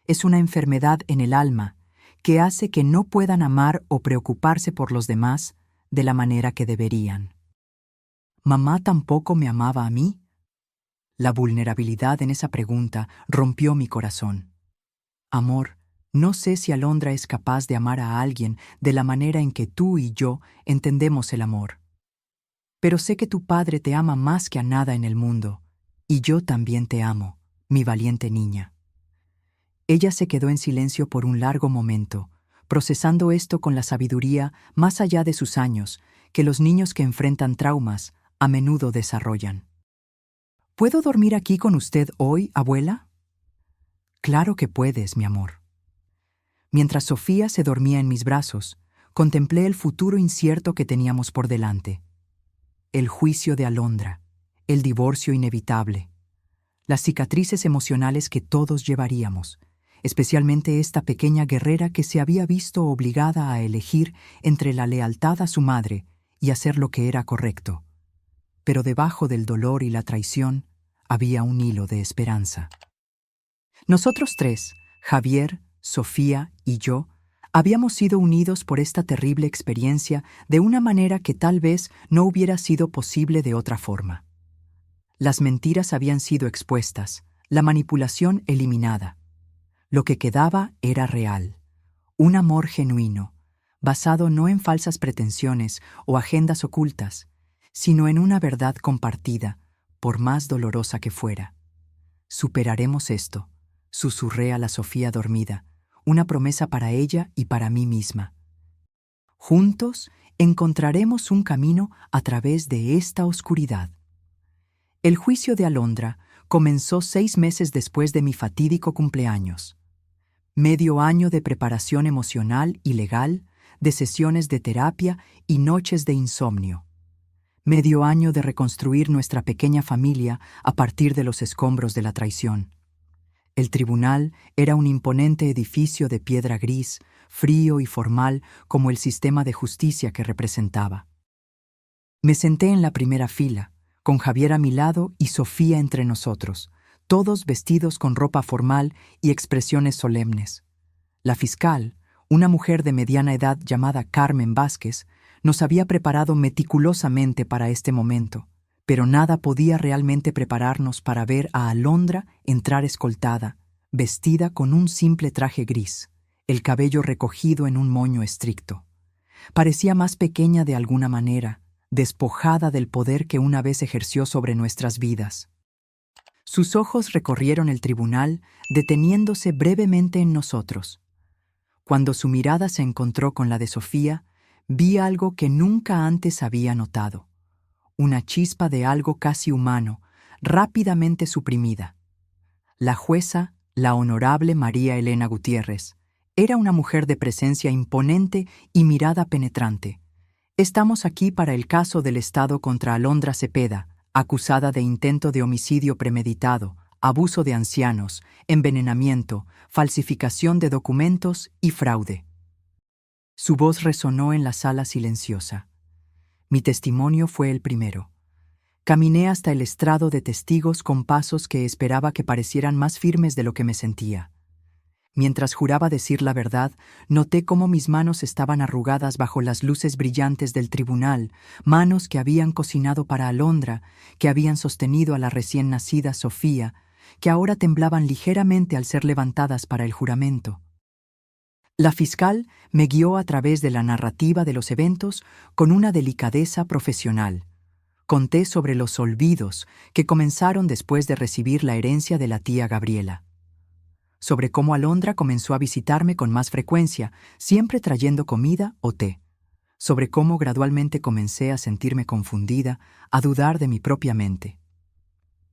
Speaker 1: Es una enfermedad en el alma que hace que no puedan amar o preocuparse por los demás de la manera que deberían. ¿Mamá tampoco me amaba a mí? La vulnerabilidad en esa pregunta rompió mi corazón. Amor, no sé si Alondra es capaz de amar a alguien de la manera en que tú y yo entendemos el amor. Pero sé que tu padre te ama más que a nada en el mundo, y yo también te amo, mi valiente niña. Ella se quedó en silencio por un largo momento, procesando esto con la sabiduría más allá de sus años, que los niños que enfrentan traumas a menudo desarrollan. ¿Puedo dormir aquí con usted hoy, abuela? Claro que puedes, mi amor. Mientras Sofía se dormía en mis brazos, contemplé el futuro incierto que teníamos por delante. El juicio de Alondra, el divorcio inevitable, las cicatrices emocionales que todos llevaríamos, especialmente esta pequeña guerrera que se había visto obligada a elegir entre la lealtad a su madre y hacer lo que era correcto. Pero debajo del dolor y la traición había un hilo de esperanza. Nosotros tres, Javier, Sofía y yo, habíamos sido unidos por esta terrible experiencia de una manera que tal vez no hubiera sido posible de otra forma. Las mentiras habían sido expuestas, la manipulación eliminada. Lo que quedaba era real, un amor genuino, basado no en falsas pretensiones o agendas ocultas, sino en una verdad compartida, por más dolorosa que fuera. Superaremos esto, susurré a la Sofía dormida, una promesa para ella y para mí misma. Juntos encontraremos un camino a través de esta oscuridad. El juicio de Alondra comenzó 6 meses después de mi fatídico cumpleaños. Medio año de preparación emocional y legal, de sesiones de terapia y noches de insomnio. Medio año de reconstruir nuestra pequeña familia a partir de los escombros de la traición. El tribunal era un imponente edificio de piedra gris, frío y formal como el sistema de justicia que representaba. Me senté en la primera fila, con Javier a mi lado y Sofía entre nosotros, todos vestidos con ropa formal y expresiones solemnes. La fiscal, una mujer de mediana edad llamada Carmen Vázquez, nos había preparado meticulosamente para este momento, pero nada podía realmente prepararnos para ver a Alondra entrar escoltada, vestida con un simple traje gris, el cabello recogido en un moño estricto. Parecía más pequeña de alguna manera, despojada del poder que una vez ejerció sobre nuestras vidas. Sus ojos recorrieron el tribunal, deteniéndose brevemente en nosotros. Cuando su mirada se encontró con la de Sofía, vi algo que nunca antes había notado. Una chispa de algo casi humano, rápidamente suprimida. La jueza, la honorable María Elena Gutiérrez, era una mujer de presencia imponente y mirada penetrante. Estamos aquí para el caso del Estado contra Alondra Cepeda, acusada de intento de homicidio premeditado, abuso de ancianos, envenenamiento, falsificación de documentos y fraude. Su voz resonó en la sala silenciosa. Mi testimonio fue el primero. Caminé hasta el estrado de testigos con pasos que esperaba que parecieran más firmes de lo que me sentía. Mientras juraba decir la verdad, noté cómo mis manos estaban arrugadas bajo las luces brillantes del tribunal, manos que habían cocinado para Alondra, que habían sostenido a la recién nacida Sofía, que ahora temblaban ligeramente al ser levantadas para el juramento. La fiscal me guió a través de la narrativa de los eventos con una delicadeza profesional. Conté sobre los olvidos que comenzaron después de recibir la herencia de la tía Gabriela. Sobre cómo Alondra comenzó a visitarme con más frecuencia, siempre trayendo comida o té. Sobre cómo gradualmente comencé a sentirme confundida, a dudar de mi propia mente.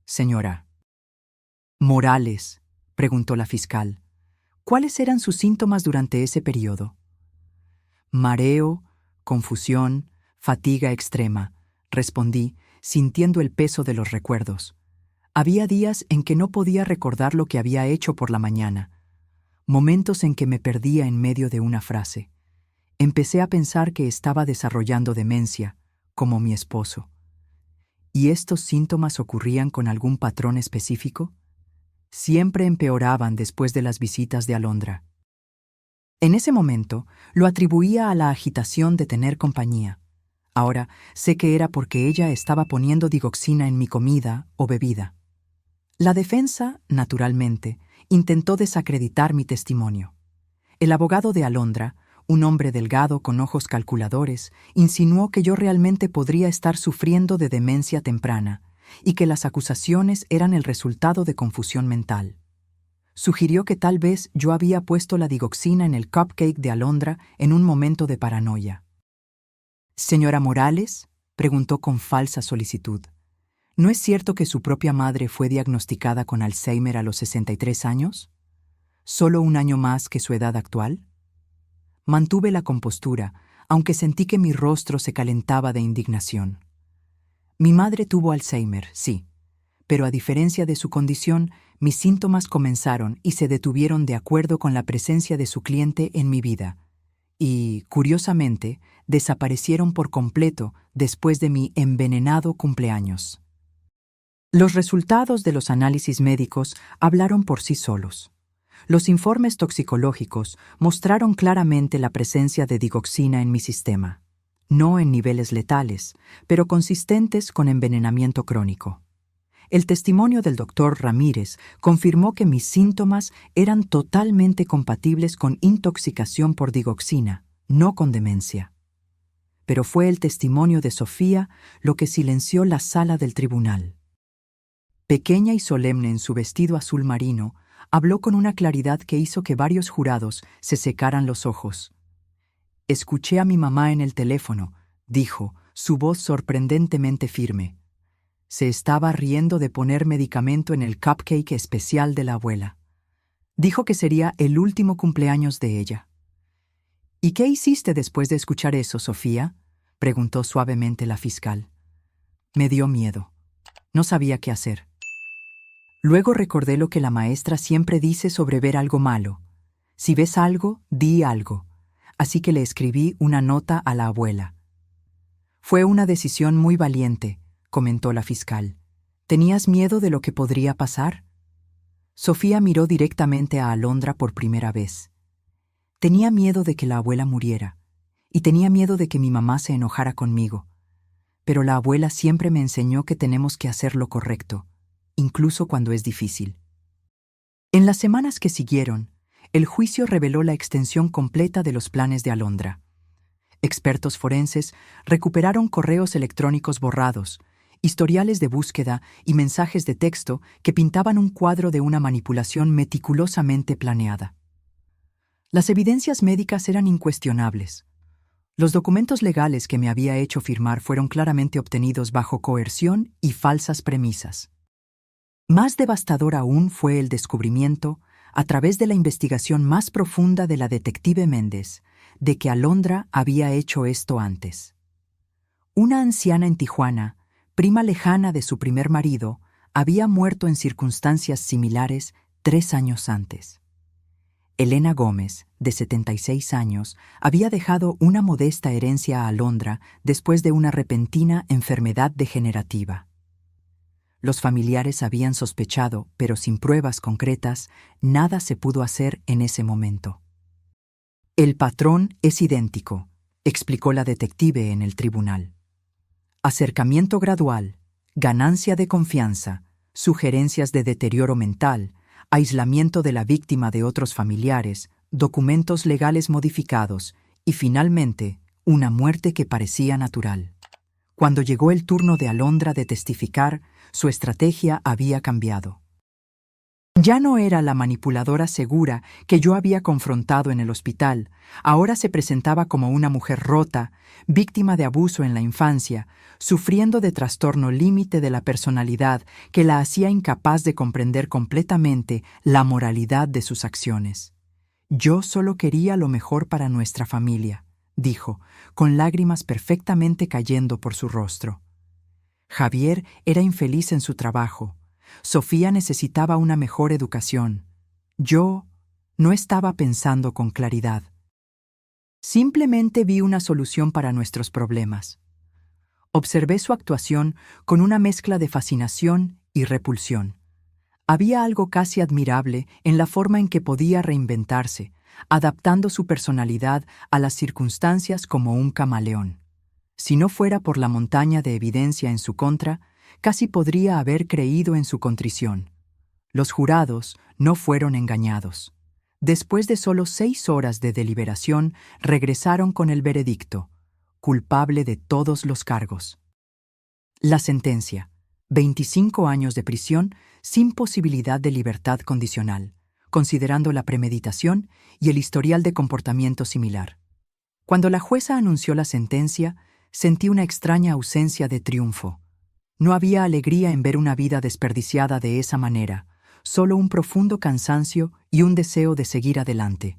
Speaker 1: Señora Morales, preguntó la fiscal, ¿cuáles eran sus síntomas durante ese periodo? Mareo, confusión, fatiga extrema, respondí, sintiendo el peso de los recuerdos. Había días en que no podía recordar lo que había hecho por la mañana, momentos en que me perdía en medio de una frase. Empecé a pensar que estaba desarrollando demencia, como mi esposo. ¿Y estos síntomas ocurrían con algún patrón específico? Siempre empeoraban después de las visitas de Alondra. En ese momento, lo atribuía a la agitación de tener compañía. Ahora sé que era porque ella estaba poniendo digoxina en mi comida o bebida. La defensa, naturalmente, intentó desacreditar mi testimonio. El abogado de Alondra, un hombre delgado con ojos calculadores, insinuó que yo realmente podría estar sufriendo de demencia temprana y que las acusaciones eran el resultado de confusión mental. Sugirió que tal vez yo había puesto la digoxina en el cupcake de Alondra en un momento de paranoia. «Señora Morales», preguntó con falsa solicitud, ¿no es cierto que su propia madre fue diagnosticada con Alzheimer a los 63 años? ¿Solo un año más que su edad actual? Mantuve la compostura, aunque sentí que mi rostro se calentaba de indignación. Mi madre tuvo Alzheimer, sí, pero a diferencia de su condición, mis síntomas comenzaron y se detuvieron de acuerdo con la presencia de su cliente en mi vida, y, curiosamente, desaparecieron por completo después de mi envenenado cumpleaños. Los resultados de los análisis médicos hablaron por sí solos. Los informes toxicológicos mostraron claramente la presencia de digoxina en mi sistema, no en niveles letales, pero consistentes con envenenamiento crónico. El testimonio del doctor Ramírez confirmó que mis síntomas eran totalmente compatibles con intoxicación por digoxina, no con demencia. Pero fue el testimonio de Sofía lo que silenció la sala del tribunal. Pequeña y solemne en su vestido azul marino, habló con una claridad que hizo que varios jurados se secaran los ojos. «Escuché a mi mamá en el teléfono», dijo, su voz sorprendentemente firme. Se estaba riendo de poner medicamento en el cupcake especial de la abuela. Dijo que sería el último cumpleaños de ella. «¿Y qué hiciste después de escuchar eso, Sofía?», preguntó suavemente la fiscal. Me dio miedo. No sabía qué hacer. Luego recordé lo que la maestra siempre dice sobre ver algo malo. Si ves algo, di algo. Así que le escribí una nota a la abuela. Fue una decisión muy valiente, comentó la fiscal. ¿Tenías miedo de lo que podría pasar? Sofía miró directamente a Alondra por primera vez. Tenía miedo de que la abuela muriera, y tenía miedo de que mi mamá se enojara conmigo. Pero la abuela siempre me enseñó que tenemos que hacer lo correcto, incluso cuando es difícil. En las semanas que siguieron, el juicio reveló la extensión completa de los planes de Alondra. Expertos forenses recuperaron correos electrónicos borrados, historiales de búsqueda y mensajes de texto que pintaban un cuadro de una manipulación meticulosamente planeada. Las evidencias médicas eran incuestionables. Los documentos legales que me había hecho firmar fueron claramente obtenidos bajo coerción y falsas premisas. Más devastador aún fue el descubrimiento, a través de la investigación más profunda de la detective Méndez, de que Alondra había hecho esto antes. Una anciana en Tijuana, prima lejana de su primer marido, había muerto en circunstancias similares 3 años antes. Elena Gómez, de 76 años, había dejado una modesta herencia a Alondra después de una repentina enfermedad degenerativa. Los familiares habían sospechado, pero sin pruebas concretas, nada se pudo hacer en ese momento. El patrón es idéntico, explicó la detective en el tribunal. Acercamiento gradual, ganancia de confianza, sugerencias de deterioro mental, aislamiento de la víctima de otros familiares, documentos legales modificados y, finalmente, una muerte que parecía natural. Cuando llegó el turno de Alondra de testificar, su estrategia había cambiado. Ya no era la manipuladora segura que yo había confrontado en el hospital, ahora se presentaba como una mujer rota, víctima de abuso en la infancia, sufriendo de trastorno límite de la personalidad que la hacía incapaz de comprender completamente la moralidad de sus acciones. Yo solo quería lo mejor para nuestra familia, dijo, con lágrimas perfectamente cayendo por su rostro. Javier era infeliz en su trabajo. Sofía necesitaba una mejor educación. Yo no estaba pensando con claridad. Simplemente vi una solución para nuestros problemas. Observé su actuación con una mezcla de fascinación y repulsión. Había algo casi admirable en la forma en que podía reinventarse, adaptando su personalidad a las circunstancias como un camaleón. Si no fuera por la montaña de evidencia en su contra, casi podría haber creído en su contrición. Los jurados no fueron engañados. Después de solo 6 horas de deliberación, regresaron con el veredicto: culpable de todos los cargos. La sentencia: 25 años de prisión sin posibilidad de libertad condicional, considerando la premeditación y el historial de comportamiento similar. Cuando la jueza anunció la sentencia, sentí una extraña ausencia de triunfo. No había alegría en ver una vida desperdiciada de esa manera, solo un profundo cansancio y un deseo de seguir adelante.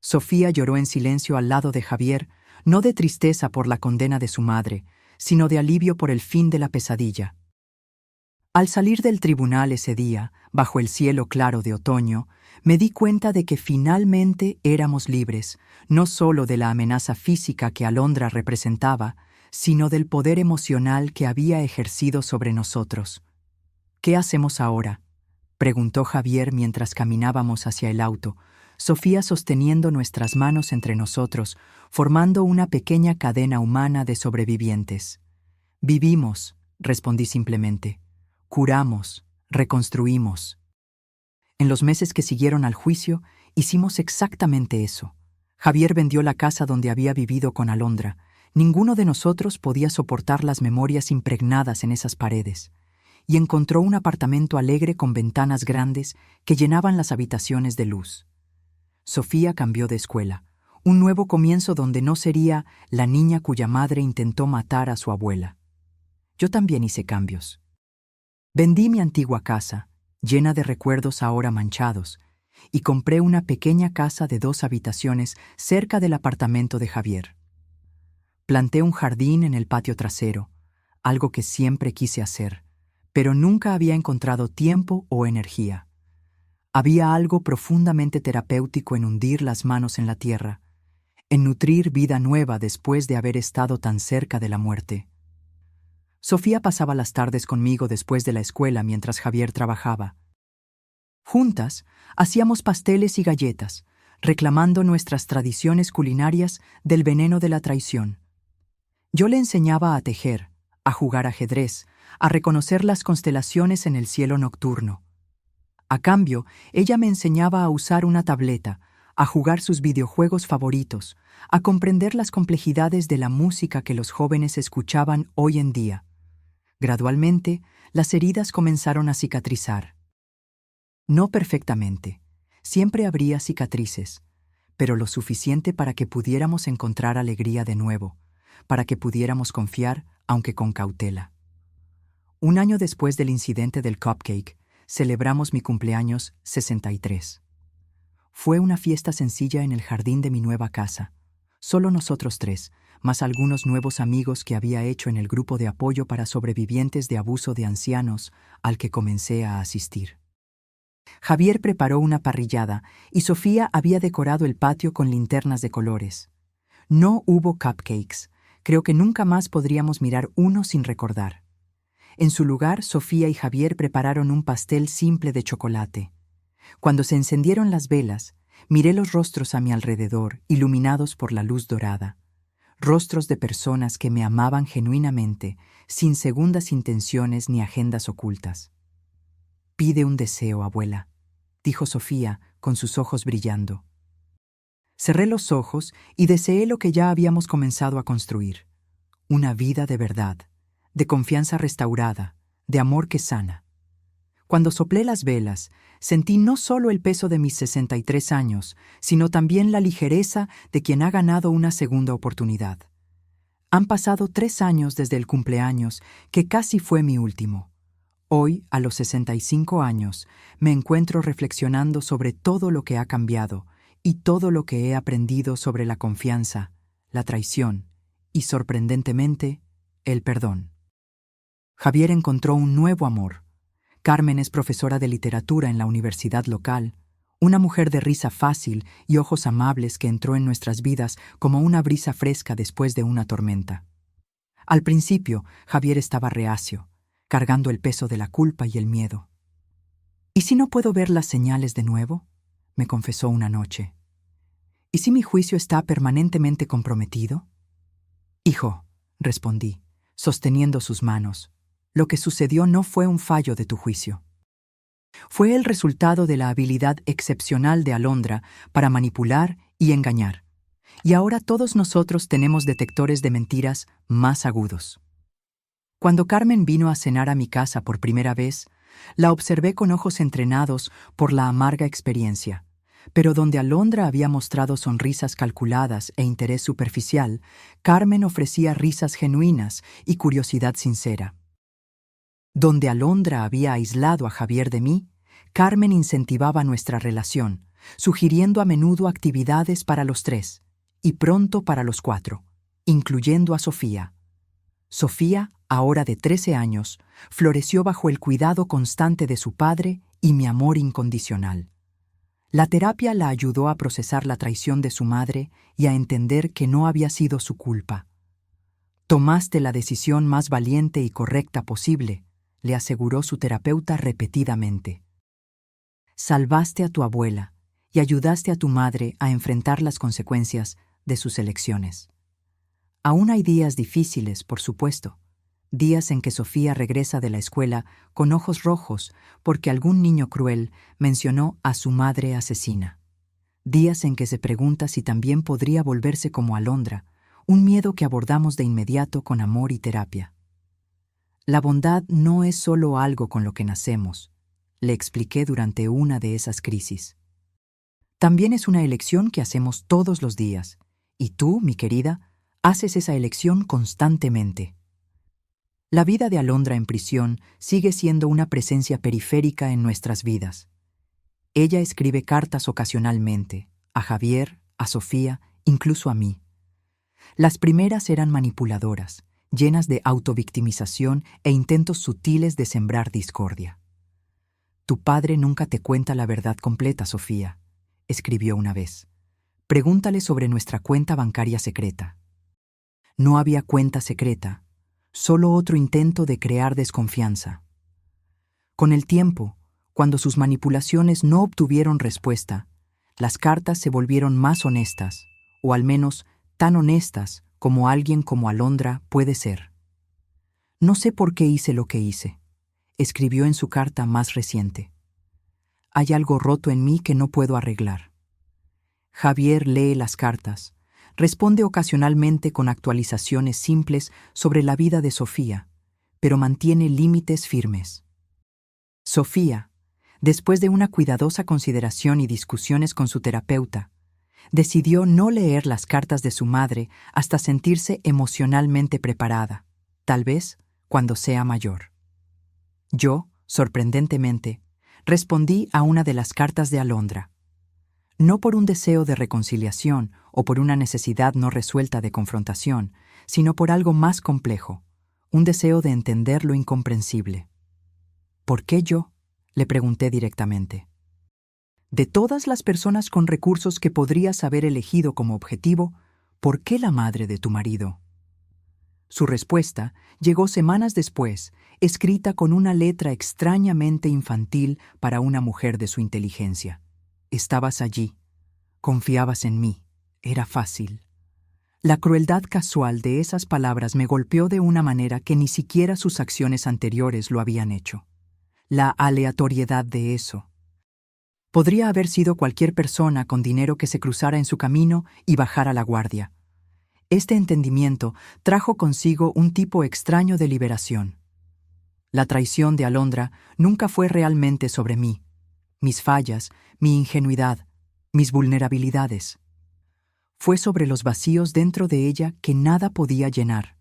Speaker 1: Sofía lloró en silencio al lado de Javier, no de tristeza por la condena de su madre, sino de alivio por el fin de la pesadilla. Al salir del tribunal ese día, bajo el cielo claro de otoño, me di cuenta de que finalmente éramos libres, no solo de la amenaza física que Alondra representaba, sino del poder emocional que había ejercido sobre nosotros. ¿Qué hacemos ahora?, preguntó Javier mientras caminábamos hacia el auto, Sofía sosteniendo nuestras manos entre nosotros, formando una pequeña cadena humana de sobrevivientes. Vivimos, respondí simplemente. Curamos, reconstruimos. En los meses que siguieron al juicio, hicimos exactamente eso. Javier vendió la casa donde había vivido con Alondra. Ninguno de nosotros podía soportar las memorias impregnadas en esas paredes, y encontró un apartamento alegre con ventanas grandes que llenaban las habitaciones de luz. Sofía cambió de escuela, un nuevo comienzo donde no sería la niña cuya madre intentó matar a su abuela. Yo también hice cambios. Vendí mi antigua casa, llena de recuerdos ahora manchados, y compré una pequeña casa de 2 habitaciones cerca del apartamento de Javier. Planté un jardín en el patio trasero, algo que siempre quise hacer, pero nunca había encontrado tiempo o energía. Había algo profundamente terapéutico en hundir las manos en la tierra, en nutrir vida nueva después de haber estado tan cerca de la muerte. Sofía pasaba las tardes conmigo después de la escuela mientras Javier trabajaba. Juntas, hacíamos pasteles y galletas, reclamando nuestras tradiciones culinarias del veneno de la traición. Yo le enseñaba a tejer, a jugar ajedrez, a reconocer las constelaciones en el cielo nocturno. A cambio, ella me enseñaba a usar una tableta, a jugar sus videojuegos favoritos, a comprender las complejidades de la música que los jóvenes escuchaban hoy en día. Gradualmente, las heridas comenzaron a cicatrizar. No perfectamente, siempre habría cicatrices, pero lo suficiente para que pudiéramos encontrar alegría de nuevo, para que pudiéramos confiar, aunque con cautela. Un año después del incidente del cupcake, celebramos mi cumpleaños 63. Fue una fiesta sencilla en el jardín de mi nueva casa. Solo nosotros 3, más algunos nuevos amigos que había hecho en el grupo de apoyo para sobrevivientes de abuso de ancianos al que comencé a asistir. Javier preparó una parrillada y Sofía había decorado el patio con linternas de colores. No hubo cupcakes. Creo que nunca más podríamos mirar uno sin recordar. En su lugar, Sofía y Javier prepararon un pastel simple de chocolate. Cuando se encendieron las velas, miré los rostros a mi alrededor, iluminados por la luz dorada. Rostros de personas que me amaban genuinamente, sin segundas intenciones ni agendas ocultas. «Pide un deseo, abuela», dijo Sofía, con sus ojos brillando. Cerré los ojos y deseé lo que ya habíamos comenzado a construir. Una vida de verdad, de confianza restaurada, de amor que sana. Cuando soplé las velas, sentí no solo el peso de mis 63 años, sino también la ligereza de quien ha ganado una segunda oportunidad. Han pasado 3 años desde el cumpleaños, que casi fue mi último. Hoy, a los 65 años, me encuentro reflexionando sobre todo lo que ha cambiado y todo lo que he aprendido sobre la confianza, la traición y, sorprendentemente, el perdón. Javier encontró un nuevo amor. Carmen es profesora de literatura en la universidad local, una mujer de risa fácil y ojos amables que entró en nuestras vidas como una brisa fresca después de una tormenta. Al principio, Javier estaba reacio, cargando el peso de la culpa y el miedo. «¿Y si no puedo ver las señales de nuevo?», me confesó una noche. «¿Y si mi juicio está permanentemente comprometido?». «Hijo», respondí, sosteniendo sus manos, «lo que sucedió no fue un fallo de tu juicio. Fue el resultado de la habilidad excepcional de Alondra para manipular y engañar. Y ahora todos nosotros tenemos detectores de mentiras más agudos». Cuando Carmen vino a cenar a mi casa por primera vez, la observé con ojos entrenados por la amarga experiencia. Pero donde Alondra había mostrado sonrisas calculadas e interés superficial, Carmen ofrecía risas genuinas y curiosidad sincera. Donde Alondra había aislado a Javier de mí, Carmen incentivaba nuestra relación, sugiriendo a menudo actividades para los 3, y pronto para los 4, incluyendo a Sofía. Sofía, ahora de 13 años, floreció bajo el cuidado constante de su padre y mi amor incondicional. La terapia la ayudó a procesar la traición de su madre y a entender que no había sido su culpa. «Tomaste la decisión más valiente y correcta posible», le aseguró su terapeuta repetidamente. «Salvaste a tu abuela y ayudaste a tu madre a enfrentar las consecuencias de sus elecciones». Aún hay días difíciles, por supuesto, días en que Sofía regresa de la escuela con ojos rojos porque algún niño cruel mencionó a su madre asesina. Días en que se pregunta si también podría volverse como Alondra, un miedo que abordamos de inmediato con amor y terapia. «La bondad no es solo algo con lo que nacemos», le expliqué durante una de esas crisis. «También es una elección que hacemos todos los días, y tú, mi querida, haces esa elección constantemente». La vida de Alondra en prisión sigue siendo una presencia periférica en nuestras vidas. Ella escribe cartas ocasionalmente, a Javier, a Sofía, incluso a mí. Las primeras eran manipuladoras, llenas de autovictimización e intentos sutiles de sembrar discordia. «Tu padre nunca te cuenta la verdad completa, Sofía», escribió una vez. «Pregúntale sobre nuestra cuenta bancaria secreta». No había cuenta secreta, solo otro intento de crear desconfianza. Con el tiempo, cuando sus manipulaciones no obtuvieron respuesta, las cartas se volvieron más honestas, o al menos tan honestas como alguien como Alondra puede ser. «No sé por qué hice lo que hice», escribió en su carta más reciente. «Hay algo roto en mí que no puedo arreglar». Javier lee las cartas, responde ocasionalmente con actualizaciones simples sobre la vida de Sofía, pero mantiene límites firmes. Sofía, después de una cuidadosa consideración y discusiones con su terapeuta, decidió no leer las cartas de su madre hasta sentirse emocionalmente preparada, tal vez cuando sea mayor. Yo, sorprendentemente, respondí a una de las cartas de Alondra. no por un deseo de reconciliación o por una necesidad no resuelta de confrontación, sino por algo más complejo, un deseo de entender lo incomprensible. ¿Por qué yo?, le pregunté directamente. De todas las personas con recursos que podrías haber elegido como objetivo, ¿por qué la madre de tu marido? Su respuesta llegó semanas después, escrita con una letra extrañamente infantil para una mujer de su inteligencia. Estabas allí, confiabas en mí, era fácil. La crueldad casual de esas palabras me golpeó de una manera que ni siquiera sus acciones anteriores lo habían hecho. La aleatoriedad de eso. Podría haber sido cualquier persona con dinero que se cruzara en su camino y bajara la guardia. Este entendimiento trajo consigo un tipo extraño de liberación. La traición de Alondra nunca fue realmente sobre mí, mis fallas, mi ingenuidad, mis vulnerabilidades. Fue sobre los vacíos dentro de ella que nada podía llenar.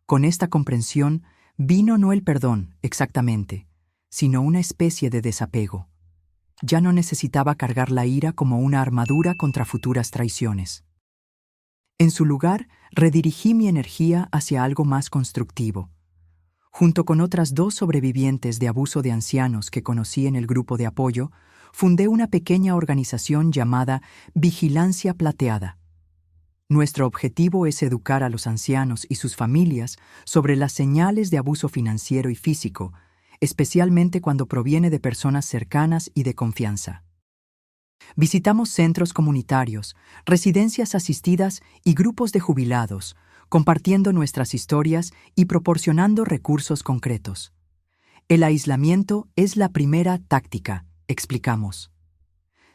Speaker 1: Con esta comprensión vino no el perdón, exactamente, sino una especie de desapego. Ya no necesitaba cargar la ira como una armadura contra futuras traiciones. En su lugar, redirigí mi energía hacia algo más constructivo. Junto con otras 2 sobrevivientes de abuso de ancianos que conocí en el grupo de apoyo, fundé una pequeña organización llamada Vigilancia Plateada. Nuestro objetivo es educar a los ancianos y sus familias sobre las señales de abuso financiero y físico, especialmente cuando proviene de personas cercanas y de confianza. Visitamos centros comunitarios, residencias asistidas y grupos de jubilados, compartiendo nuestras historias y proporcionando recursos concretos. El aislamiento es la primera táctica, explicamos.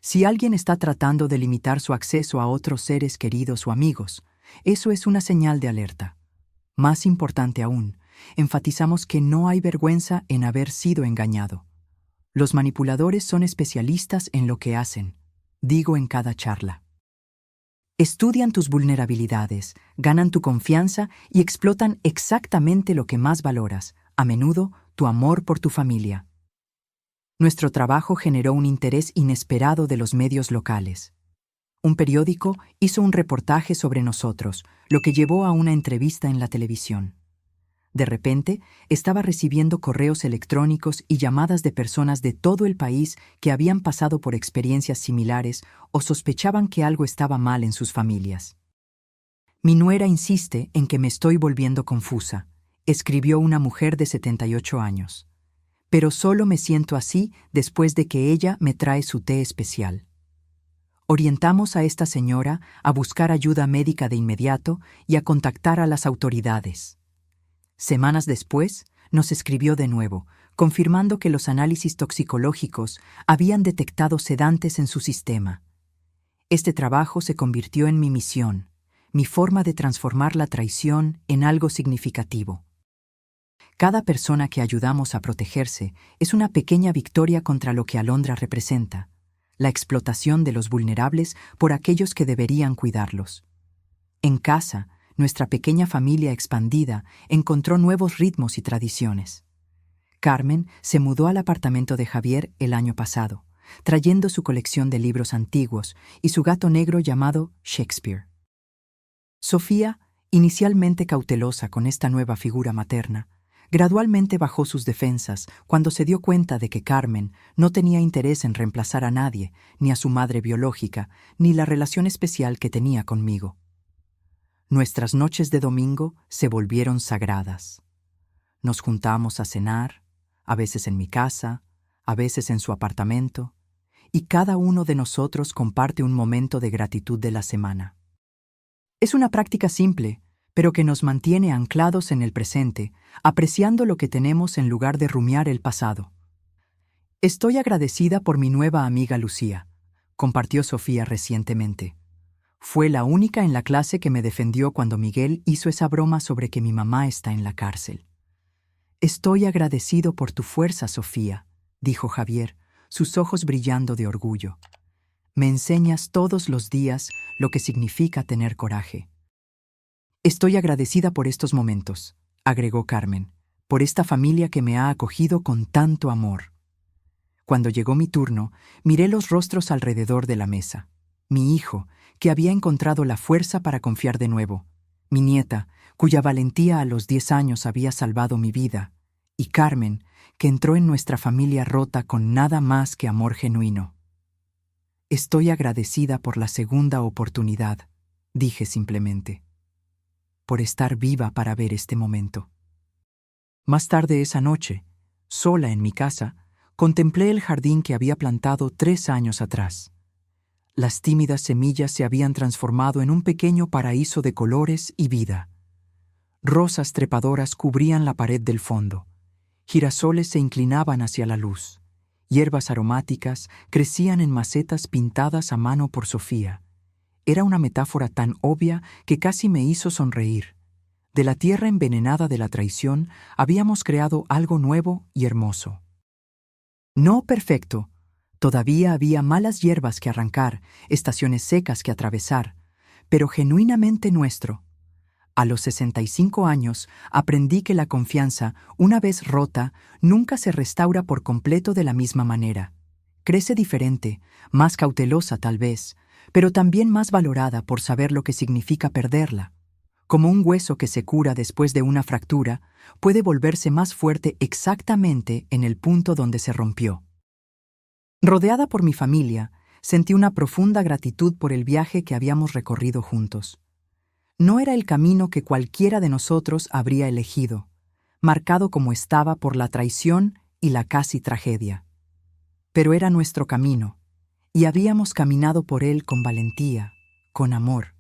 Speaker 1: Si alguien está tratando de limitar su acceso a otros seres queridos o amigos, eso es una señal de alerta. Más importante aún, enfatizamos que no hay vergüenza en haber sido engañado. Los manipuladores son especialistas en lo que hacen, digo en cada charla. Estudian tus vulnerabilidades, ganan tu confianza y explotan exactamente lo que más valoras, a menudo tu amor por tu familia. Nuestro trabajo generó un interés inesperado de los medios locales. Un periódico hizo un reportaje sobre nosotros, lo que llevó a una entrevista en la televisión. De repente, estaba recibiendo correos electrónicos y llamadas de personas de todo el país que habían pasado por experiencias similares o sospechaban que algo estaba mal en sus familias. Mi nuera insiste en que me estoy volviendo confusa, escribió una mujer de 78 años. Pero solo me siento así después de que ella me trae su té especial. Orientamos a esta señora a buscar ayuda médica de inmediato y a contactar a las autoridades. Semanas después, nos escribió de nuevo, confirmando que los análisis toxicológicos habían detectado sedantes en su sistema. Este trabajo se convirtió en mi misión, mi forma de transformar la traición en algo significativo. Cada persona que ayudamos a protegerse es una pequeña victoria contra lo que Alondra representa, la explotación de los vulnerables por aquellos que deberían cuidarlos. En casa, nuestra pequeña familia expandida encontró nuevos ritmos y tradiciones. Carmen se mudó al apartamento de Javier el año pasado, trayendo su colección de libros antiguos y su gato negro llamado Shakespeare. Sofía, inicialmente cautelosa con esta nueva figura materna, gradualmente bajó sus defensas cuando se dio cuenta de que Carmen no tenía interés en reemplazar a nadie, ni a su madre biológica, ni la relación especial que tenía conmigo. Nuestras noches de domingo se volvieron sagradas. Nos juntábamos a cenar, a veces en mi casa, a veces en su apartamento, y cada uno de nosotros comparte un momento de gratitud de la semana. Es una práctica simple, pero que nos mantiene anclados en el presente, apreciando lo que tenemos en lugar de rumiar el pasado. Estoy agradecida por mi nueva amiga Lucía, compartió Sofía recientemente. Fue la única en la clase que me defendió cuando Miguel hizo esa broma sobre que mi mamá está en la cárcel. Estoy agradecido por tu fuerza, Sofía, dijo Javier, sus ojos brillando de orgullo. Me enseñas todos los días lo que significa tener coraje. Estoy agradecida por estos momentos, agregó Carmen, por esta familia que me ha acogido con tanto amor. Cuando llegó mi turno, miré los rostros alrededor de la mesa. Mi hijo, que había encontrado la fuerza para confiar de nuevo. Mi nieta, cuya valentía a los 10 años había salvado mi vida. Y Carmen, que entró en nuestra familia rota con nada más que amor genuino. Estoy agradecida por la segunda oportunidad, dije simplemente, por estar viva para ver este momento. Más tarde esa noche, sola en mi casa, contemplé el jardín que había plantado 3 años atrás. Las tímidas semillas se habían transformado en un pequeño paraíso de colores y vida. Rosas trepadoras cubrían la pared del fondo. Girasoles se inclinaban hacia la luz. Hierbas aromáticas crecían en macetas pintadas a mano por Sofía. Era una metáfora tan obvia que casi me hizo sonreír. De la tierra envenenada de la traición habíamos creado algo nuevo y hermoso. No perfecto. Todavía había malas hierbas que arrancar, estaciones secas que atravesar, pero genuinamente nuestro. A los 65 años aprendí que la confianza, una vez rota, nunca se restaura por completo de la misma manera. Crece diferente, más cautelosa tal vez, pero también más valorada por saber lo que significa perderla. Como un hueso que se cura después de una fractura, puede volverse más fuerte exactamente en el punto donde se rompió. Rodeada por mi familia, sentí una profunda gratitud por el viaje que habíamos recorrido juntos. No era el camino que cualquiera de nosotros habría elegido, marcado como estaba por la traición y la casi tragedia. Pero era nuestro camino, y habíamos caminado por él con valentía, con amor,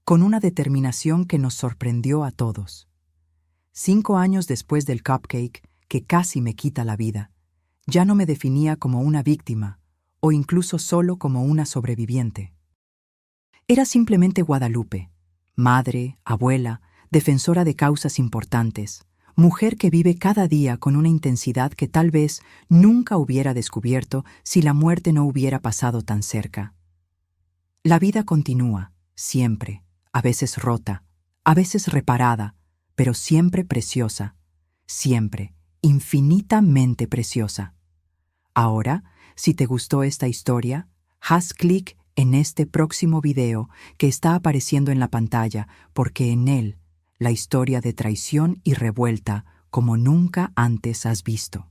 Speaker 1: con una determinación que nos sorprendió a todos. 5 años después del cupcake, que casi me quita la vida, ya no me definía como una víctima, o incluso solo como una sobreviviente. Era simplemente Guadalupe, madre, abuela, defensora de causas importantes, mujer que vive cada día con una intensidad que tal vez nunca hubiera descubierto si la muerte no hubiera pasado tan cerca. La vida continúa, siempre, a veces rota, a veces reparada, pero siempre preciosa, siempre, infinitamente preciosa. Ahora, si te gustó esta historia, haz clic en este próximo video que está apareciendo en la pantalla, porque en él, la historia de traición y revuelta como nunca antes has visto.